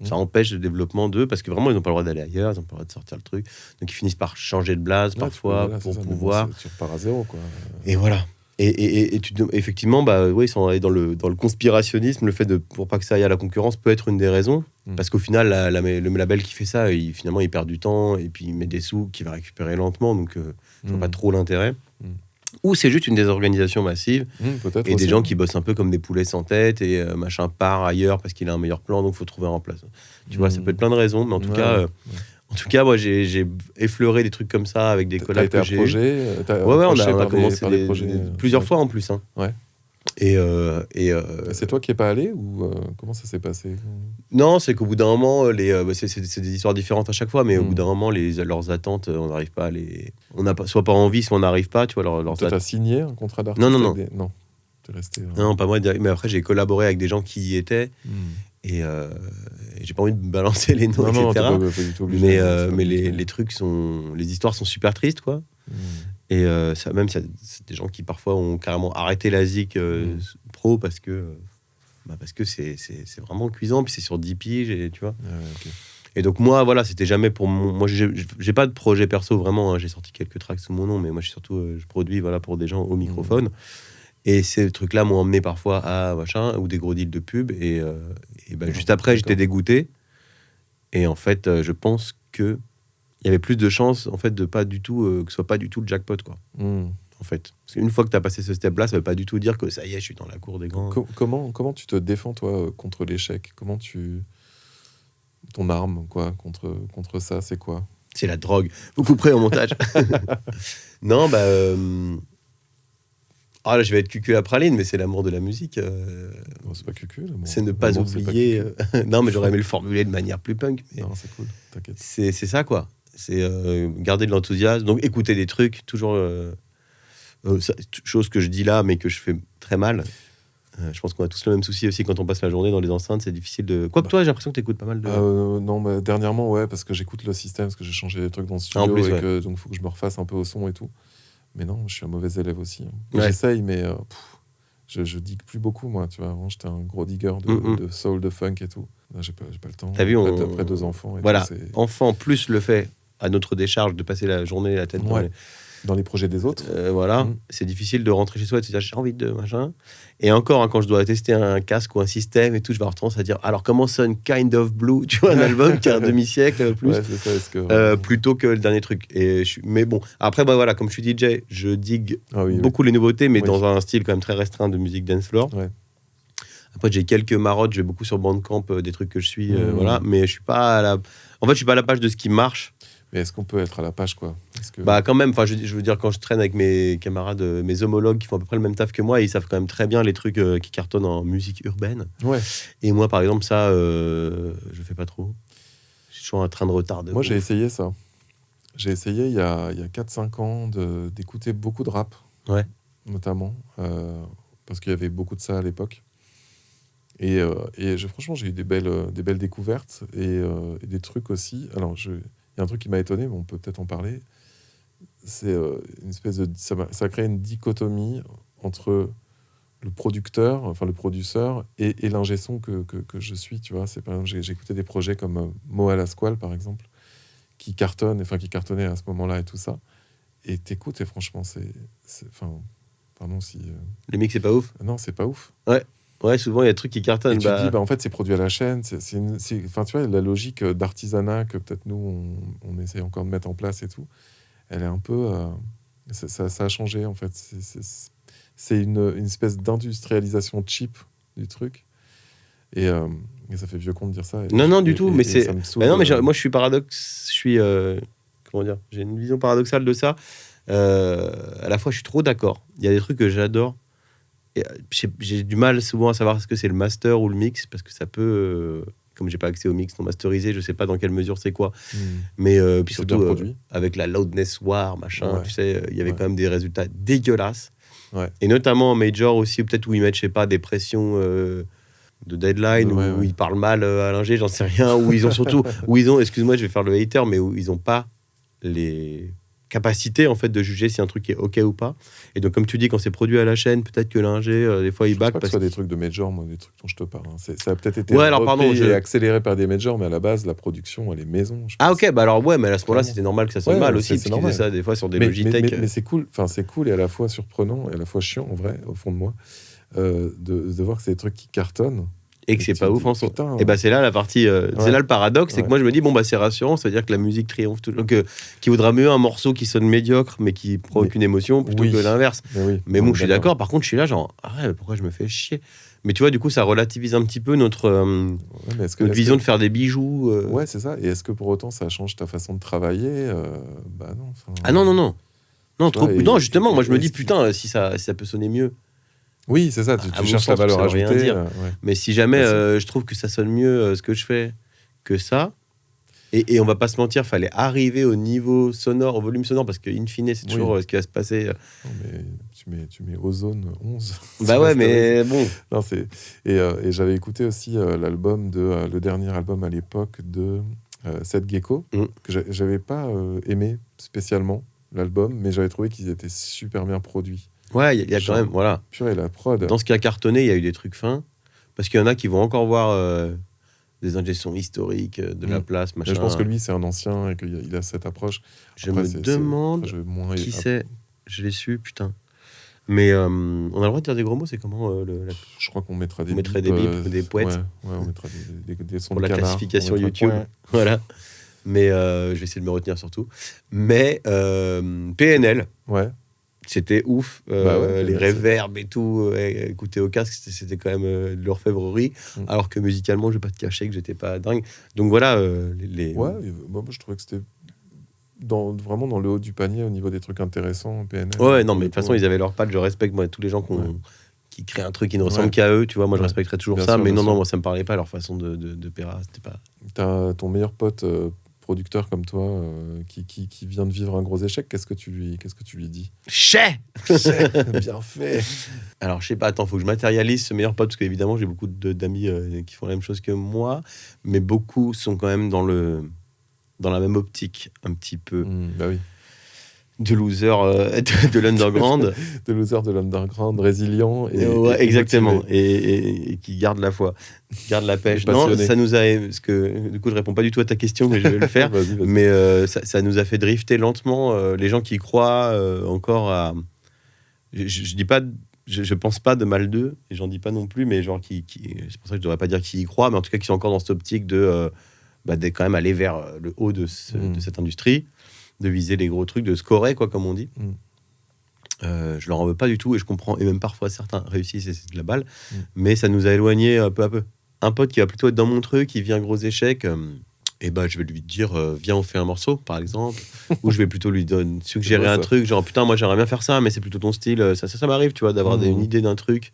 Ça empêche le développement d'eux, parce que vraiment, ils n'ont pas le droit d'aller ailleurs, ils n'ont pas le droit de sortir le truc. Donc, ils finissent par changer de blase parfois pour pouvoir. Tu repars à zéro, quoi. Et voilà. Et effectivement, ils sont allés dans le conspirationnisme. Le fait pour pas que ça aille à la concurrence peut être une des raisons. Parce qu'au final, le label qui fait ça, finalement, il perd du temps et puis il met des sous qu'il va récupérer lentement. Donc, je vois pas trop l'intérêt. Ou c'est juste une désorganisation massive peut-être et aussi. des gens qui bossent un peu comme des poulets sans tête et machin part ailleurs parce qu'il a un meilleur plan, donc il faut trouver un remplaçant. Tu vois, ça peut être plein de raisons, mais en tout cas, moi j'ai effleuré des trucs comme ça avec des collabs que j'ai. On a commencé plusieurs fois en plus. Hein. Ouais. Et c'est toi qui n'es pas allé ou comment ça s'est passé? Non, c'est qu'au bout d'un moment, c'est des histoires différentes à chaque fois, mais au bout d'un moment, leurs attentes, on n'arrive pas à les. On n'a pas, soit pas envie, soit on n'arrive pas, tu vois. Toi, t'as signé un contrat d'artiste? Non. Non, t'es resté. Non, pas moi. Mais après, j'ai collaboré avec des gens qui y étaient. Et j'ai pas envie de balancer les noms, etc. Pas du tout obligé, mais les trucs les histoires sont super tristes, quoi. Et ça, même, c'est des gens qui parfois ont carrément arrêté la zik pro parce que c'est vraiment cuisant, puis c'est sur 10 piges, et, tu vois. Ok. Et donc moi, voilà, c'était jamais pour moi, j'ai pas de projet perso vraiment, hein. J'ai sorti quelques tracks sous mon nom, mais moi, je produis voilà, pour des gens au microphone. Et ces trucs-là m'ont emmené parfois à machin, ou des gros deals de pub. Et juste après, j'étais dégoûté. Et en fait, je pense que il y avait plus de chances en fait de pas du tout que ce soit pas du tout le jackpot, quoi. En fait, parce qu'une fois que tu as passé ce step-là, ça veut pas du tout dire que ça y est, je suis dans la cour des grands. Comment tu te défends, toi, contre l'échec? Ton arme, quoi, contre ça, c'est quoi? C'est la drogue. Vous couperez au montage. Non, là, je vais être cucu à praline, mais c'est l'amour de la musique. Bon, c'est pas cucu, l'amour. C'est ne pas oublier. Non, mais j'aurais aimé le formuler de manière plus punk. Mais non, c'est cool, t'inquiète. C'est ça, quoi. C'est garder de l'enthousiasme. Donc, écouter des trucs, toujours. Chose que je dis là, mais que je fais très mal. Je pense qu'on a tous le même souci aussi quand on passe la journée dans les enceintes. C'est difficile de. Quoique toi, j'ai l'impression que tu écoutes pas mal de. Non, mais dernièrement, ouais, parce que j'écoute le système, parce que j'ai changé des trucs dans le studio, plus, et que, donc il faut que je me refasse un peu au son et tout. Mais non, je suis un mauvais élève aussi. Ouais. J'essaye, mais je digue plus beaucoup, moi. Tu vois, avant, j'étais un gros digger de soul, de funk et tout. Là, j'ai pas le temps. T'as vu, après 2 enfants. Et voilà, tout, enfant plus le fait à notre décharge de passer la journée la tête dans les projets des autres. Voilà, c'est difficile de rentrer chez soi et de se dire j'ai envie de machin. Et encore, hein, quand je dois tester un casque ou un système et tout, je vais avoir tendance à dire alors comment sonne Kind of Blue, tu vois, un album qui a un demi-siècle plus, ouais, c'est ça, plutôt que le dernier truc. Mais bon, après, voilà, comme je suis DJ, je digue beaucoup les nouveautés, mais dans un style quand même très restreint de musique dance floor. Ouais. Après, j'ai quelques marottes, je vais beaucoup sur Bandcamp, des trucs que je suis, voilà, mais je suis pas en fait, je suis pas à la page de ce qui marche. Mais est-ce qu'on peut être à la page, quoi? Quand même, je veux dire, quand je traîne avec mes camarades, mes homologues qui font à peu près le même taf que moi, ils savent quand même très bien les trucs qui cartonnent en musique urbaine. Ouais. Et moi, par exemple, ça, je fais pas trop. Je suis toujours un train de retard. Moi, j'ai essayé ça. J'ai essayé il y a 4-5 ans d'écouter beaucoup de rap, notamment, parce qu'il y avait beaucoup de ça à l'époque. Et franchement, j'ai eu des belles découvertes et des trucs aussi. Alors, il y a un truc qui m'a étonné, mais on peut peut-être en parler. C'est une espèce de... Ça a créé une dichotomie entre le producteur, enfin le produceur, et l'ingé son que je suis, tu vois. Par exemple, j'ai écouté des projets comme Moa La Squale, par exemple, qui cartonnaient à ce moment-là et tout ça. Et t'écoutes, et franchement, pardon si... Le mix, c'est pas ouf? Non, c'est pas ouf. Ouais, souvent, il y a des trucs qui cartonnent. Et tu te dis, en fait, c'est produit à la chaîne. Enfin, tu vois, la logique d'artisanat que peut-être nous, on essaie encore de mettre en place et tout, elle est un peu... ça a changé, en fait. C'est une espèce d'industrialisation cheap du truc. Et ça fait vieux con de dire ça. Non, du tout. Mais c'est... non, mais moi, je suis paradoxe. Je suis... comment dire? J'ai une vision paradoxale de ça. À la fois, je suis trop d'accord. Il y a des trucs que j'adore. J'ai du mal souvent à savoir ce que c'est le master ou le mix, parce que ça peut, comme j'ai pas accès au mix non masterisé, je sais pas dans quelle mesure c'est quoi. Mais puis surtout avec la loudness war machin, tu sais, il y avait quand même des résultats dégueulasses. Et notamment en major aussi, peut-être où ils mettent, je sais pas, des pressions de deadline, où ils parlent mal à l'ingé, j'en sais rien, où ils ont surtout, excuse-moi, je vais faire le hater, mais où ils ont pas les capacité en fait de juger si un truc est ok ou pas. Et donc comme tu dis, quand c'est produit à la chaîne, peut-être que l'ingé des fois il back, parce que ce soit des trucs de major, moi, des trucs dont je te parle, hein. Ça a peut-être été accéléré par des majors, mais à la base la production elle est maison, je pense. Ok, alors mais à ce moment-là c'était normal que ça sonne mal aussi, parce qu'ils faisaient ça des fois sur des Logitech. Mais c'est cool, c'est cool et à la fois surprenant et à la fois chiant en vrai au fond de moi de voir que c'est des trucs qui cartonnent et que c'est pas ouf en son. Et c'est là la partie, c'est là le paradoxe, c'est que moi je me dis c'est rassurant, c'est-à-dire que la musique triomphe toujours, qui vaudra mieux un morceau qui sonne médiocre mais qui provoque une émotion plutôt que l'inverse. Mais bon, je suis d'accord. Par contre, je suis là genre pourquoi je me fais chier. Mais tu vois, du coup, ça relativise un petit peu notre vision de faire des bijoux. Ouais, c'est ça. Et est-ce que pour autant ça change ta façon de travailler? Non. Ah non. Non, justement, moi je me dis putain, si ça peut sonner mieux. Oui, c'est ça, tu cherches la valeur ajoutée. Mais si jamais je trouve que ça sonne mieux ce que je fais que ça, et on va pas se mentir, fallait arriver au niveau sonore, au volume sonore, parce que in fine, c'est toujours ce qui va se passer. Non, mais tu mets Ozone 11. Mais bon. Non, et j'avais écouté aussi le dernier album à l'époque de Seth Gecko, que j'avais pas aimé spécialement. l'album, mais j'avais trouvé qu'ils étaient super bien produits. Ouais, il y a quand Genre, même, voilà. Purée, la prod. Dans ce qui a cartonné, il y a eu des trucs fins. Parce qu'il y en a qui vont encore voir des ingé-sons historiques de la place, machin. Mais je pense que lui, c'est un ancien et qu'il a cette approche. Je Après, me demande je vais moins- qui c'est. Je l'ai su, putain. Mais on a le droit de dire des gros mots, c'est comment Je crois qu'on mettra des On mettrait bips, des bips, des poètes. Ouais, on mettra des sons pour de la canard. classification On mettra YouTube. point. Voilà. Mais je vais essayer de me retenir surtout. Mais PNL, Ouais. c'était ouf. Bah ouais, les PNL, reverbs et tout, écouter au casque, c'était quand même de l'orfèvrerie. Alors que musicalement, je vais pas te cacher que j'étais pas dingue. Donc voilà, Ouais, moi je trouvais que c'était vraiment dans le haut du panier au niveau des trucs intéressants, PNL. Ouais, non, mais de toute façon, ils avaient leur patte. Je respecte, moi, tous les gens qui créent un truc qui ne ressemble qu'à eux. Tu vois, moi, je respecterais toujours Bien ça. sûr, Mais bien non, sûr. moi, ça me parlait pas, leur façon de péra. C'était pas... T'as ton meilleur pote producteur comme toi qui vient de vivre un gros échec. Qu'est-ce que tu lui dis? Chais. Bien fait. Alors, je sais pas, attends, faut que je matérialise ce meilleur pote, parce qu'évidemment, j'ai beaucoup d'amis qui font la même chose que moi, mais beaucoup sont quand même dans la même optique, un petit peu, Bah oui. de loser de l'underground. De loser de l'underground, résilient et Ouais, et exactement, motivé. et qui garde la foi, qui garde la pêche. Et Non, passionné. ça nous a... Parce que, du coup, je réponds pas du tout à ta question, mais je vais le faire. Vas-y. Mais ça nous a fait drifter lentement. Les gens qui croient encore à... Je dis pas... Je pense pas de mal d'eux, et j'en dis pas non plus, mais genre c'est pour ça que je devrais pas dire qui y croient, mais en tout cas qui sont encore dans cette optique de quand même aller vers le haut de cette industrie, de viser les gros trucs, de scorer, quoi, comme on dit. Je leur en veux pas du tout, et je comprends, et même parfois certains réussissent et c'est de la balle, mais ça nous a éloignés peu à peu. Un pote qui va plutôt être dans mon truc, qui vit un gros échec, et je vais lui dire viens, on fait un morceau, par exemple, ou je vais plutôt lui suggérer un truc, genre putain, moi j'aimerais bien faire ça, mais c'est plutôt ton style. Ça m'arrive, tu vois, d'avoir une idée d'un truc,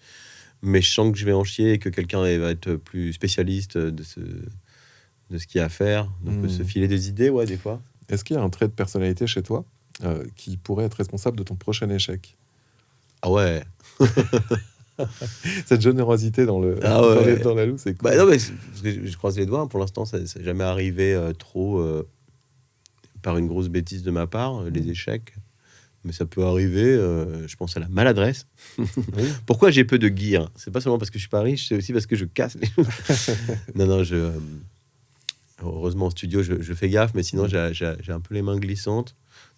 mais je sens que je vais en chier et que quelqu'un va être plus spécialiste de ce qu'il y a à faire. Donc on peut se filer des idées, ouais, des fois. Est-ce qu'il y a un trait de personnalité chez toi qui pourrait être responsable de ton prochain échec? Ah ouais. Cette générosité dans la loue, c'est cool. Non, mais parce que je croise les doigts, hein, pour l'instant, ça n'est jamais arrivé trop par une grosse bêtise de ma part, les échecs. Mais ça peut arriver, je pense à la maladresse. Oui. Pourquoi j'ai peu de gear? C'est pas seulement parce que je suis pas riche, c'est aussi parce que je casse les choses. Non, heureusement, en studio, je fais gaffe, mais sinon, j'ai un peu les mains glissantes.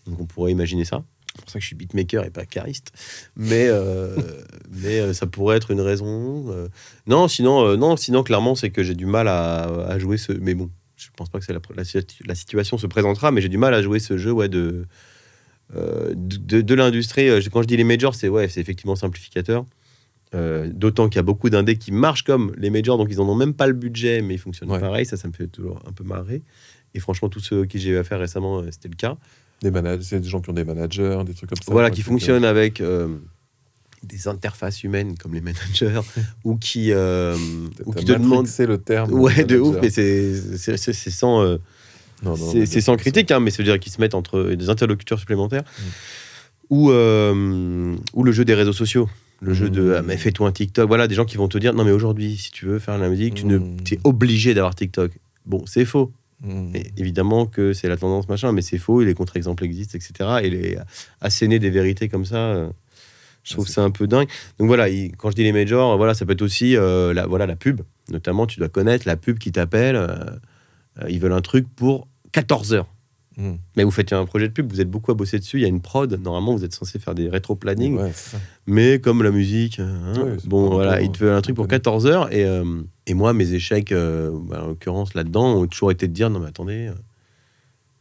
Donc, on pourrait imaginer ça. C'est pour ça que je suis beatmaker et pas cariste. Mais ça pourrait être une raison. Non, sinon, clairement, c'est que j'ai du mal à jouer ce... Mais bon, je pense pas que la situation se présentera, mais j'ai du mal à jouer ce jeu de l'industrie. Quand je dis les majors, c'est effectivement simplificateur. D'autant qu'il y a beaucoup d'indés qui marchent comme les majors, donc ils n'en ont même pas le budget, mais ils fonctionnent pareil. Ça me fait toujours un peu marrer. Et franchement, tous ceux qui j'ai eu affaire récemment, c'était le cas. C'est des gens qui ont des managers, des trucs comme ça. Voilà, qui fonctionnent avec des interfaces humaines comme les managers, ou qui te demandent... C'est le terme. Ouais, de ouf, mais c'est sans... c'est sans critique, hein, mais ça veut dire qu'ils se mettent entre des interlocuteurs supplémentaires. Ou le jeu des réseaux sociaux. Le jeu de mais fais-toi un TikTok. Voilà, des gens qui vont te dire non, mais aujourd'hui, si tu veux faire de la musique, tu es obligé d'avoir TikTok. Bon, c'est faux. Et évidemment que c'est la tendance, machin, mais c'est faux. Et les contre-exemples existent, etc. Et les asséner des vérités comme ça, je trouve ça un peu dingue. Donc voilà, quand je dis les majors, voilà, ça peut être aussi la pub. Notamment, tu dois connaître la pub qui t'appelle. Ils veulent un truc pour 14 heures. Mais vous faites un projet de pub, vous êtes beaucoup à bosser dessus, il y a une prod, normalement vous êtes censé faire des rétro-planning, mais comme la musique, ils te veulent un truc pour 14 heures, et moi mes échecs, en l'occurrence là-dedans, ont toujours été de dire, non mais attendez,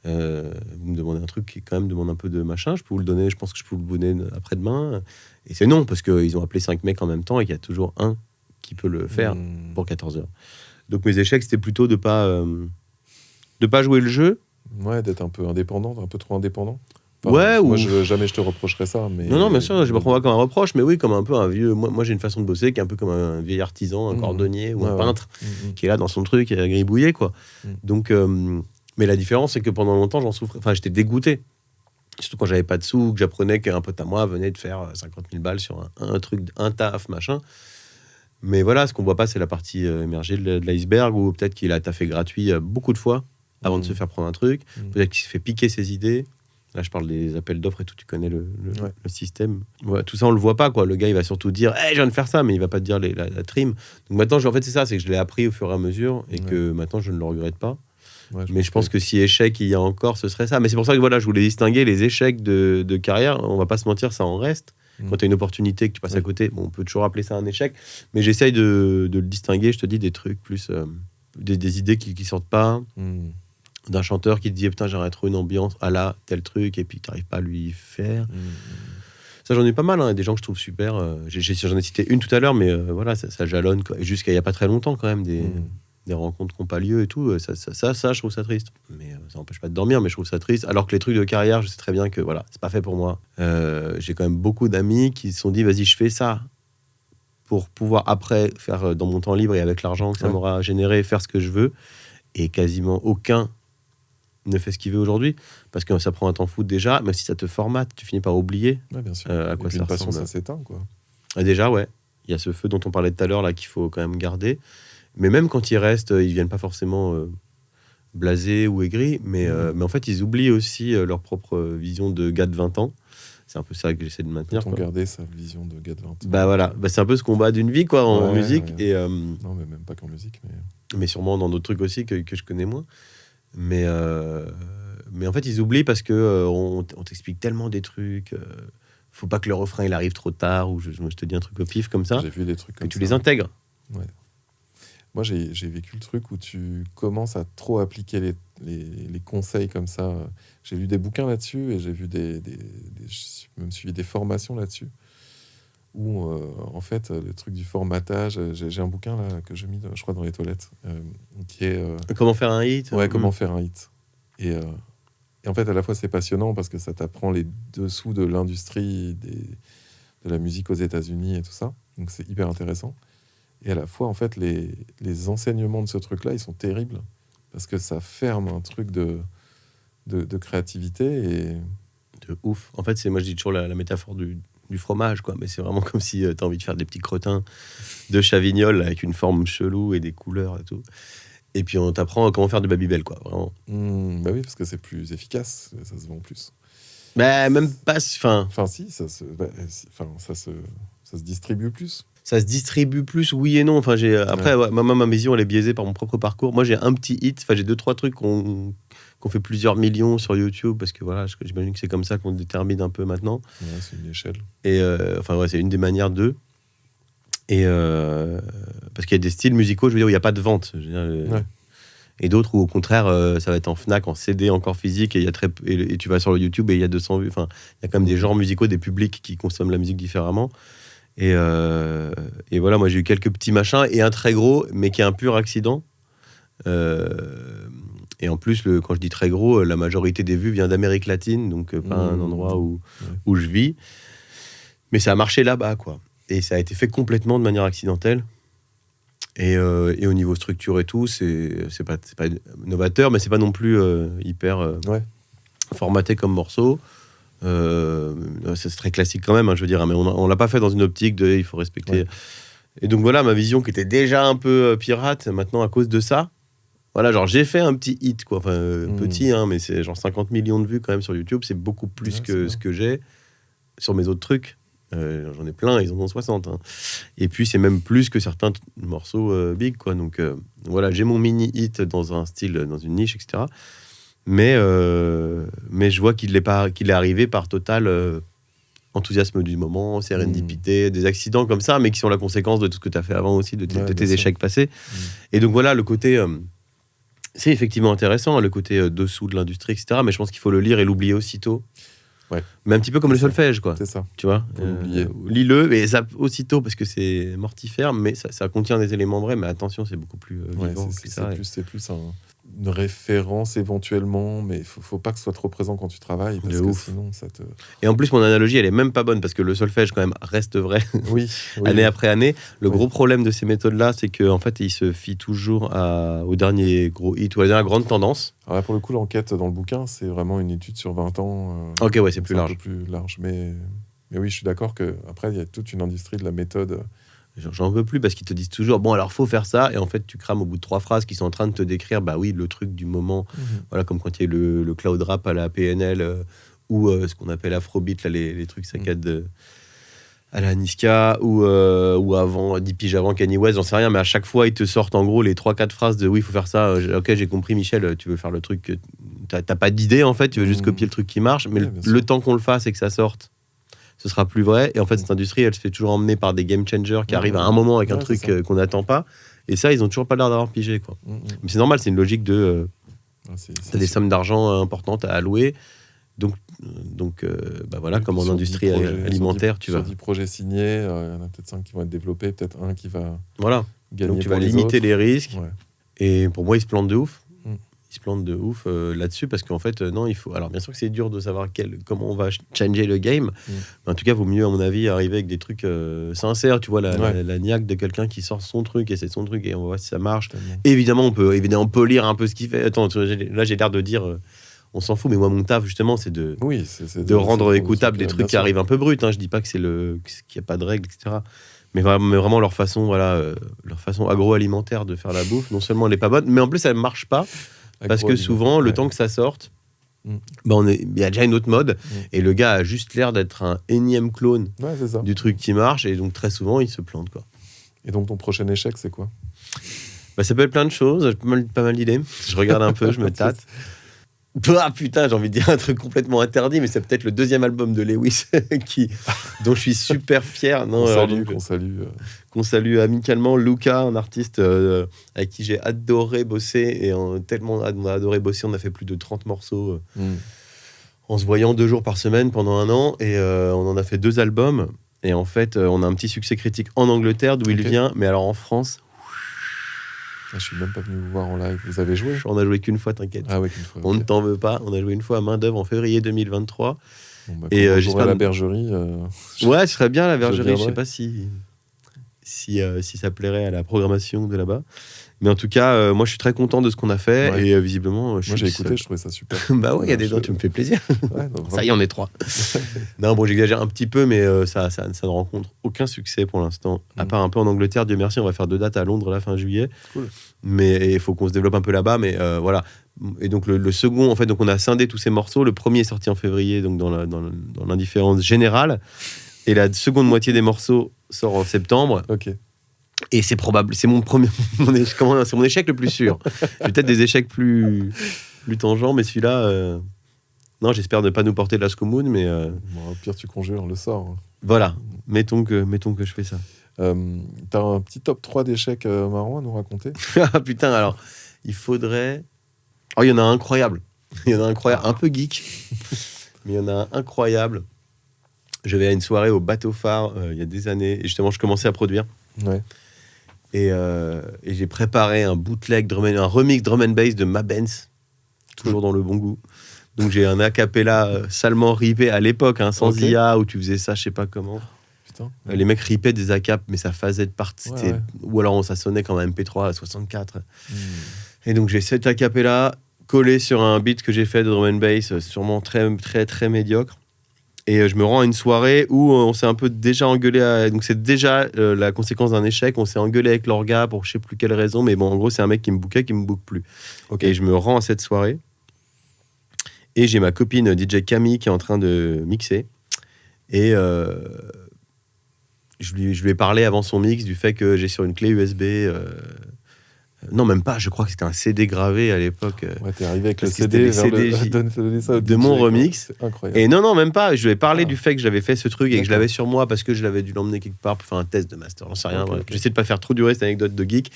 vous me demandez un truc qui quand même demande un peu de machin, je peux vous le donner, je pense que je peux vous le donner après-demain, et c'est non, parce qu'ils ont appelé 5 mecs en même temps, et qu'il y a toujours un qui peut le faire pour 14 heures. Donc mes échecs, c'était plutôt de pas jouer le jeu. Ouais, d'être un peu indépendant, un peu trop indépendant. Moi, jamais je te reprocherais ça. Mais... Non, bien sûr, je ne me prends pas comme un reproche, mais oui, comme un peu un vieux... Moi, j'ai une façon de bosser qui est un peu comme un vieil artisan, un cordonnier ou un peintre, qui est là dans son truc, et gribouillé, quoi. Donc, mais la différence, c'est que pendant longtemps, j'en souffrais. Enfin, j'étais dégoûté. Surtout quand j'avais pas de sous, que j'apprenais qu'un pote à moi venait de faire 50 000 balles sur un truc, un taf, machin. Mais voilà, ce qu'on voit pas, c'est la partie émergée de l'iceberg, où peut-être qu'il a taffé gratuit beaucoup de fois avant de se faire prendre un truc, peut-être qu'il s'est fait piquer ses idées, Là, je parle des appels d'offres et tout, tu connais le Ouais. système. Ouais, tout ça, on le voit pas, quoi. Le gars, il va surtout dire hey, je viens de faire ça, mais il va pas te dire la trim. Donc maintenant, en fait, c'est ça, c'est que je l'ai appris au fur et à mesure et que maintenant, je ne le regrette pas. Ouais, Mais je pense que si échec il y a encore, ce serait ça. Mais c'est pour ça que voilà, je voulais distinguer les échecs de carrière. On va pas se mentir, ça en reste. Quand tu as une opportunité que tu passes à côté, bon, on peut toujours appeler ça un échec. Mais j'essaye de le distinguer, je te dis, des trucs plus. Des idées qui sortent pas. D'un chanteur qui te dit putain, j'aimerais trop une ambiance à la tel truc, et puis tu n'arrives pas à lui faire. Ça, j'en ai pas mal, hein, des gens que je trouve super. J'en ai cité une tout à l'heure, mais voilà, ça jalonne. Jusqu'à il n'y a pas très longtemps, quand même, des rencontres qui n'ont pas lieu et tout. Ça, je trouve ça triste. Mais ça n'empêche pas de dormir, mais je trouve ça triste. Alors que les trucs de carrière, je sais très bien que voilà, c'est pas fait pour moi. J'ai quand même beaucoup d'amis qui se sont dit vas-y, je fais ça pour pouvoir après faire dans mon temps libre et avec l'argent que ça m'aura généré, faire ce que je veux. Et quasiment aucun ne fait ce qu'il veut aujourd'hui, parce que ça prend un temps fou déjà, même si ça te formate, tu finis par oublier bien sûr. à quoi ça passion, ressemble. ça s'éteint, quoi. Et déjà, ouais, il y a ce feu dont on parlait tout à l'heure, là, qu'il faut quand même garder. Mais même quand ils restent, ils viennent pas forcément blasés ou aigris, mais en fait, ils oublient aussi leur propre vision de gars de 20 ans. C'est un peu ça que j'essaie de maintenir. Peut-on garder sa vision de gars de 20 ans. Bah voilà, c'est un peu ce combat d'une vie, quoi, en musique. Ouais. Et, non, mais même pas qu'en musique. Mais sûrement dans d'autres trucs aussi que je connais moins. Mais en fait, ils oublient parce que on t'explique tellement des trucs. Faut pas que le refrain il arrive trop tard, ou je te dis un truc au pif comme ça. J'ai vu des trucs comme que tu ça. les intègres. Ouais. Moi, j'ai vécu le truc où tu commences à trop appliquer les conseils comme ça. J'ai lu des bouquins là-dessus et j'ai vu j'ai même suivi des formations là-dessus. Où, en fait, le truc du formatage, j'ai un bouquin là que j'ai mis, je crois, dans les toilettes, qui est... Comment faire un hit. Ouais, comment faire un hit. Et en fait, à la fois, c'est passionnant parce que ça t'apprend les dessous de l'industrie de la musique aux États-Unis et tout ça. Donc, c'est hyper intéressant. Et à la fois, en fait, les enseignements de ce truc-là, ils sont terribles parce que ça ferme un truc de créativité et... De ouf. En fait, moi, je dis toujours la métaphore du fromage, quoi. Mais c'est vraiment comme si tu as envie de faire des petits crottins de Chavignol avec une forme chelou et des couleurs et tout. Et puis, on t'apprend comment faire du Babybel, quoi, vraiment. Bah oui, parce que c'est plus efficace, ça se vend plus. Bah, même pas... Enfin, si, ça se distribue plus. Ça se distribue plus, oui et non. Enfin, après, ma vision, elle est biaisée par mon propre parcours. Moi, j'ai un petit hit. Enfin, j'ai 2-3 trucs qu'on fait plusieurs millions sur YouTube, parce que voilà, j'imagine que c'est comme ça qu'on détermine un peu maintenant. Ouais, c'est une échelle. Et c'est une des manières d'eux. Et parce qu'il y a des styles musicaux, je veux dire, où il n'y a pas de vente. Et d'autres où, au contraire, ça va être en Fnac, en CD encore physique, et tu vas sur le YouTube et il y a 200 vues. Enfin, il y a quand même des genres musicaux, des publics qui consomment la musique différemment. Et voilà, moi j'ai eu quelques petits machins et un très gros, mais qui est un pur accident. Et en plus, quand je dis très gros, la majorité des vues vient d'Amérique latine, donc pas un endroit où je vis. Mais ça a marché là-bas, quoi. Et ça a été fait complètement de manière accidentelle. Et au niveau structure et tout, c'est pas novateur, mais c'est pas non plus hyper formaté comme morceau. C'est très classique quand même, hein, je veux dire, mais on l'a pas fait dans une optique de il faut respecter. Et donc voilà, ma vision qui était déjà un peu pirate, maintenant à cause de ça, voilà, genre j'ai fait un petit hit, quoi, petit, hein, mais c'est genre 50 millions de vues quand même sur YouTube, c'est beaucoup plus que ce que j'ai sur mes autres trucs. J'en ai plein, ils en ont 60. Hein. Et puis c'est même plus que certains morceaux big, quoi. Donc voilà, j'ai mon mini hit dans un style, dans une niche, etc. Mais je vois qu'il est arrivé par total enthousiasme du moment, sérendipité, des accidents comme ça, mais qui sont la conséquence de tout ce que tu as fait avant aussi, de tes échecs passés. Et donc voilà, le côté... c'est effectivement intéressant, le côté dessous de l'industrie, etc. Mais je pense qu'il faut le lire et l'oublier aussitôt. Ouais. Mais un petit peu comme le solfège, quoi. C'est ça. Tu vois, lis-le, mais ça aussitôt, parce que c'est mortifère, mais ça contient des éléments vrais, mais attention, c'est beaucoup plus vivant que ça. C'est plus une référence éventuellement, mais faut pas que ce soit trop présent quand tu travailles, parce que sinon ça te... Et en plus, mon analogie, elle est même pas bonne, parce que le solfège, quand même, reste vrai, année après année. Le gros problème de ces méthodes-là, c'est qu'en fait, ils se fient toujours au dernier gros hit, ou à la dernière grande tendance. Alors là, pour le coup, l'enquête dans le bouquin, c'est vraiment une étude sur 20 ans. Ok, ouais, c'est plus large. Un peu plus large, mais oui, je suis d'accord qu'après, il y a toute une industrie de la méthode. J'en veux plus parce qu'ils te disent toujours bon alors faut faire ça, et en fait tu crames au bout de 3 phrases qui sont en train de te décrire le truc du moment. Voilà, comme quand il y a eu le cloud rap à la PNL ou ce qu'on appelle Afrobeat, là, les trucs saccades à la Niska, ou avant, 10 piges avant Kanye West, j'en sais rien, mais à chaque fois, ils te sortent en gros les 3-4 phrases de oui, il faut faire ça. Ok, j'ai compris, Michel, tu veux faire le truc, t'as pas d'idée en fait, tu veux juste copier le truc qui marche, mais le temps qu'on le fasse et que ça sorte, ce sera plus vrai. Et en fait, cette industrie, elle se fait toujours emmener par des game changers qui arrivent à un moment avec un truc qu'on n'attend pas. Et ça, ils ont toujours pas l'air d'avoir pigé, quoi. Mais c'est normal, c'est une logique de. T'as des sommes d'argent importantes à allouer. Donc voilà, comme en industrie alimentaire, tu vas. Sur 10 projets signés, il y en a peut-être 5 qui vont être développés, peut-être un qui va gagner. Donc tu vas limiter les risques. Ouais. Et pour moi, ils se plantent de ouf. Ils se plantent de ouf là-dessus parce qu'en fait, non, il faut. Alors, bien sûr que c'est dur de savoir comment on va changer le game. Mais en tout cas, il vaut mieux, à mon avis, arriver avec des trucs sincères. Tu vois, la niaque de quelqu'un qui sort son truc et c'est son truc et on va voir si ça marche. Évidemment, on peut polir un peu ce qu'il fait. Attends, là, j'ai l'air de dire. On s'en fout, mais moi, mon taf, justement, c'est de rendre écoutable des trucs qui arrivent un peu bruts. Je dis pas que qu'il n'y a pas de règles, etc. Mais vraiment, leur façon agroalimentaire de faire la bouffe, non seulement elle n'est pas bonne, mais en plus, elle ne marche pas. Parce que souvent, le temps que ça sorte, il y a déjà une autre mode. Et le gars a juste l'air d'être un énième clone du truc qui marche. Et donc, très souvent, il se plante, quoi. Et donc, ton prochain échec, c'est quoi ? Ça peut être plein de choses. J'ai pas mal d'idées. Je regarde un peu, je me tâte. Ah putain, j'ai envie de dire un truc complètement interdit, mais c'est peut-être le deuxième album de Lewis dont je suis super fier. Non, qu'on salue amicalement. Luca, un artiste avec qui j'ai adoré bosser et tellement on a adoré bosser, on a fait plus de 30 morceaux en se voyant 2 jours par semaine pendant 1 an et on en a fait 2 albums et en fait on a un petit succès critique en Angleterre d'où il vient, mais alors en France. Je suis même pas venu vous voir en live. Vous avez joué ? On a joué qu'une fois, t'inquiète. Ah ouais, qu'une fois. On ne t'en veut pas. On a joué une fois à main d'œuvre en février 2023. Et j'espère la bergerie. Ouais, ce serait bien la bergerie. Je sais pas si ça plairait à la programmation de là-bas. Mais en tout cas, moi, je suis très content de ce qu'on a fait. Et visiblement, moi, j'ai écouté, je trouvais ça super. Bah ouais, il y a des gens, tu me fais plaisir. Ça y est, on est 3. Non, bon, j'exagère un petit peu, mais ça ne rencontre aucun succès pour l'instant. À part un peu en Angleterre, Dieu merci, on va faire 2 dates à Londres la fin juillet. Cool. Mais il faut qu'on se développe un peu là-bas. Mais voilà. Et donc, le second, en fait, donc on a scindé tous ces morceaux. Le premier est sorti en février, donc dans l'indifférence générale. Et la seconde moitié des morceaux sort en septembre. Ok. Et c'est probable, c'est c'est mon échec le plus sûr. J'ai peut-être des échecs plus tangents, mais celui-là, non, j'espère ne pas nous porter de la Scomoon, mais au pire, tu conjures, le sort. Voilà, mettons que je fais ça. T'as un petit top 3 d'échecs marrants à nous raconter ? Ah putain, alors, il faudrait... Oh, il y en a un incroyable. Un peu geek, mais il y en a un incroyable. Je vais à une soirée au Bateau Phare il y a des années, et justement, je commençais à produire. Ouais. Et j'ai préparé un bootleg, un remix drum and bass de Ma Benz, toujours dans le bon goût. Donc j'ai un a cappella salement ripé à l'époque, sans IA, où tu faisais ça, je sais pas comment. Putain. Les mecs ripaient des a-cap, mais ça faisait de partie. Ou alors ça sonnait comme un MP3 à 64. Et donc j'ai cet a cappella collé sur un beat que j'ai fait de drum and bass, sûrement très, très, très médiocre. Et je me rends à une soirée où on s'est un peu déjà engueulé. Donc c'est déjà la conséquence d'un échec. On s'est engueulé avec l'orga pour je sais plus quelle raison. Mais bon, en gros, c'est un mec qui me bookait, qui me book plus. Et je me rends à cette soirée. Et j'ai ma copine DJ Camille qui est en train de mixer. Et je lui ai parlé avant son mix du fait que j'ai sur une clé USB... non, même pas, je crois que c'était un CD gravé à l'époque. Ouais, t'es arrivé avec le CD de mon remix. C'est incroyable. Et non, même pas. Je lui ai parlé du fait que j'avais fait ce truc et que je l'avais sur moi parce que je l'avais dû l'emmener quelque part pour faire un test de master. J'en sais rien. J'essaie de pas faire trop durer cette anecdote de geek.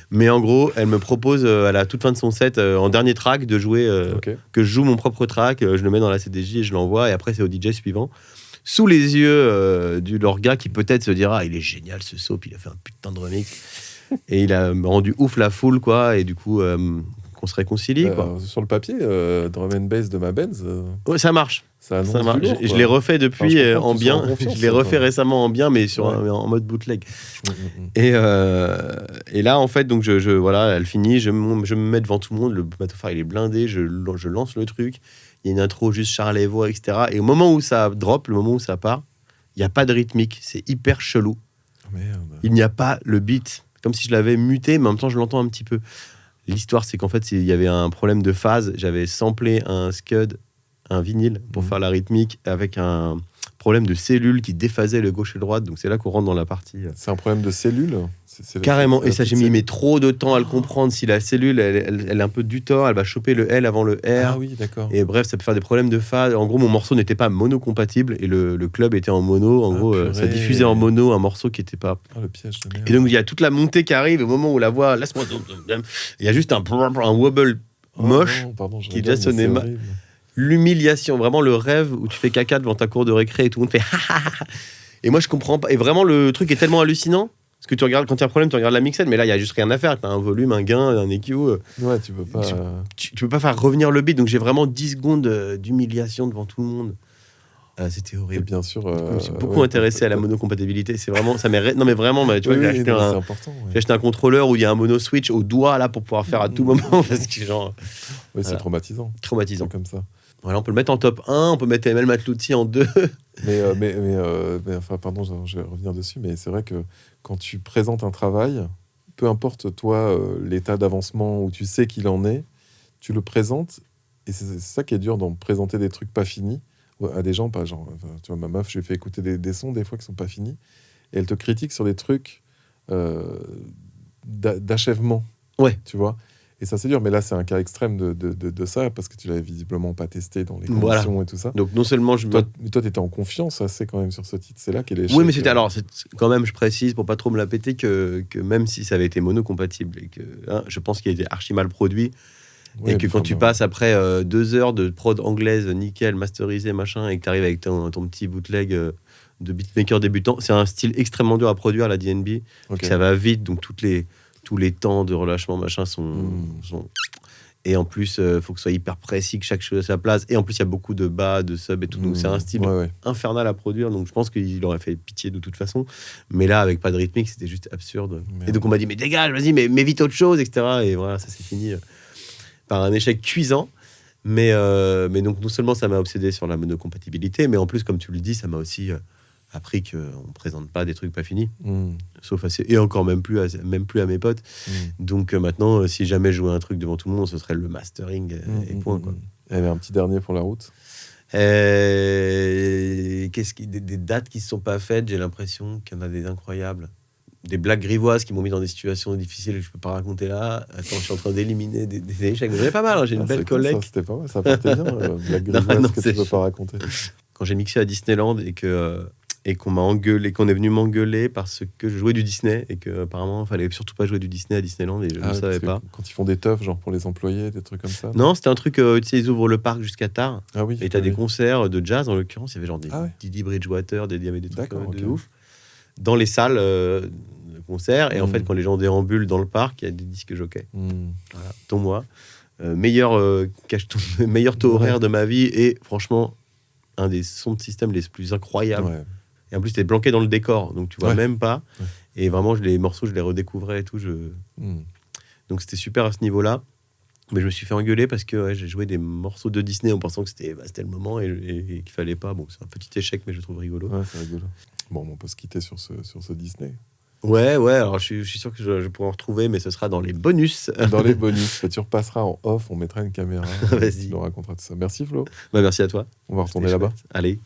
Mais en gros, elle me propose à la toute fin de son set, en dernier track, de jouer, que je joue mon propre track, je le mets dans la CDJ et je l'envoie. Et après, c'est au DJ suivant. Sous les yeux du leur gars qui peut-être se dira, il est génial ce soap, il a fait un putain de remix. Et il a rendu ouf la foule, quoi, et du coup, qu'on se réconcilie, quoi. Sur le papier, drum and bass de Ma Benz... Ouais, ça marche. Ça marche. Lourd, je l'ai refait depuis en bien. Je l'ai refait récemment en bien, mais en mode bootleg. Et là, en fait, donc voilà, elle finit, je me mets devant tout le monde, le bateau phare, il est blindé, je lance le truc, il y a une intro juste Charles et voix, etc. Et au moment où ça drop, le moment où ça part, il n'y a pas de rythmique, c'est hyper chelou. Merde. Il n'y a pas le beat. Comme si je l'avais muté, mais en même temps, je l'entends un petit peu. L'histoire, c'est qu'en fait, il y avait un problème de phase. J'avais samplé un scud, un vinyle pour faire la rythmique avec un problème de cellule qui déphasait le gauche et le droite. Donc c'est là qu'on rentre dans la partie. C'est un problème de cellule. Carrément. Et ça, j'ai mis mais trop de temps à le comprendre. Si la cellule, elle est un peu du tort, elle va choper le L avant le R. Ah oui, d'accord. Et bref, ça peut faire des problèmes de phase. En gros, mon morceau n'était pas mono-compatible et le club était en mono. En gros, ça diffusait en mono un morceau qui n'était pas. Ah, le piège de merde. Et donc, il y a toute la montée qui arrive au moment où la voix, laisse-moi. Il y a juste un wobble moche qui déjà sonnait mal. L'humiliation, vraiment le rêve où tu fais caca devant ta cour de récré et tout le monde fait et moi je comprends pas. Et vraiment le truc est tellement hallucinant parce que tu regardes, quand il y a un problème, tu regardes la mixette, mais là il y a juste rien à faire. Tu as un volume, un gain, un EQ. Ouais, tu peux pas. Tu peux pas faire revenir le beat. Donc j'ai vraiment 10 secondes d'humiliation devant tout le monde. C'était horrible. Et bien sûr. Je me suis beaucoup intéressé à la monocompatibilité. C'est vraiment, ça m'est. Non mais vraiment, tu vois, j'ai acheté un contrôleur où il y a un mono switch au doigt là pour pouvoir faire à tout moment parce que genre. Oui, c'est traumatisant. Traumatisant comme ça. Voilà, on peut le mettre en top 1, on peut mettre Emel Matlouti en 2. mais enfin, pardon, je vais revenir dessus, mais c'est vrai que quand tu présentes un travail, peu importe toi l'état d'avancement où tu sais qu'il en est, tu le présentes, et c'est ça qui est dur d'en présenter des trucs pas finis à des gens, pas genre, tu vois, ma meuf, je lui fais écouter des sons des fois qui sont pas finis, et elle te critique sur des trucs d'achèvement, tu vois. Et ça, c'est dur, mais là, c'est un cas extrême de ça, parce que tu l'avais visiblement pas testé dans les conditions et tout ça. Donc, non seulement toi, tu étais en confiance assez quand même sur ce titre. C'est là qu'est l'échec. Oui, mais c'était alors, quand même, je précise, pour pas trop me la péter, que même si ça avait été monocompatible, et que je pense qu'il a été archi mal produit, et que quand tu passes après 2 heures de prod anglaise, nickel, masterisé, machin, et que tu arrives avec ton petit bootleg de beatmaker débutant, c'est un style extrêmement dur à produire, la DNB. Ça va vite, donc tous les temps de relâchement machin sont et en plus faut que ce soit hyper précis, que chaque chose à sa place, et en plus il y a beaucoup de bas, de sub et tout, donc c'est un style infernal à produire, donc je pense qu'il aurait fait pitié de toute façon, mais là avec pas de rythmique c'était juste absurde. Et donc on m'a dit mais dégage, vas-y, mais vite autre chose, etc. Et voilà, ça s'est fini par un échec cuisant, mais donc non seulement ça m'a obsédé sur la monocompatibilité, mais en plus comme tu le dis, ça m'a aussi appris qu'on ne présente pas des trucs pas finis, sauf et encore même plus à mes potes. Donc maintenant, si jamais je jouais un truc devant tout le monde, ce serait le mastering et point. Quoi. Et un petit dernier pour la route. Des dates qui ne se sont pas faites, j'ai l'impression qu'il y en a des incroyables. Des blagues grivoises qui m'ont mis dans des situations difficiles que je ne peux pas raconter là. Attends, je suis en train d'éliminer des échecs. J'en ai pas mal, j'ai une belle collègue. Ça, c'était pas mal, ça partait bien, blague grivoise que tu ne peux pas raconter. Quand j'ai mixé à Disneyland et qu'on m'a engueulé, qu'on est venu m'engueuler parce que je jouais du Disney et que apparemment il fallait surtout pas jouer du Disney à Disneyland, et je ne savais pas. Quand ils font des teufs genre pour les employés, des trucs comme ça. Non, c'était un truc, tu sais, ils ouvrent le parc jusqu'à tard. Ah oui. Et t'as des concerts de jazz, en l'occurrence, il y avait genre des Didi Bridgewater, des trucs de ouf dans les salles de concert. Et en fait, quand les gens déambulent dans le parc, il y a des disques jockeys. Voilà, dont moi. Meilleur taux horaire de ma vie, et franchement un des sons de système les plus incroyables. Et en plus, t'es planqué dans le décor, donc tu vois même pas. Et vraiment, les morceaux, je les redécouvrais et tout. Donc c'était super à ce niveau-là. Mais je me suis fait engueuler parce que j'ai joué des morceaux de Disney en pensant que c'était le moment et qu'il fallait pas. Bon, c'est un petit échec, mais je le trouve rigolo. Ouais, c'est rigolo. Bon, on peut se quitter sur ce Disney. Ouais, alors je suis sûr que je pourrais en retrouver, mais ce sera dans les bonus. Dans les bonus. Tu repasseras en off, on mettra une caméra. Vas-y. Tu nous raconteras tout ça. Merci Flo. Merci à toi. On va retourner là-bas. Allez.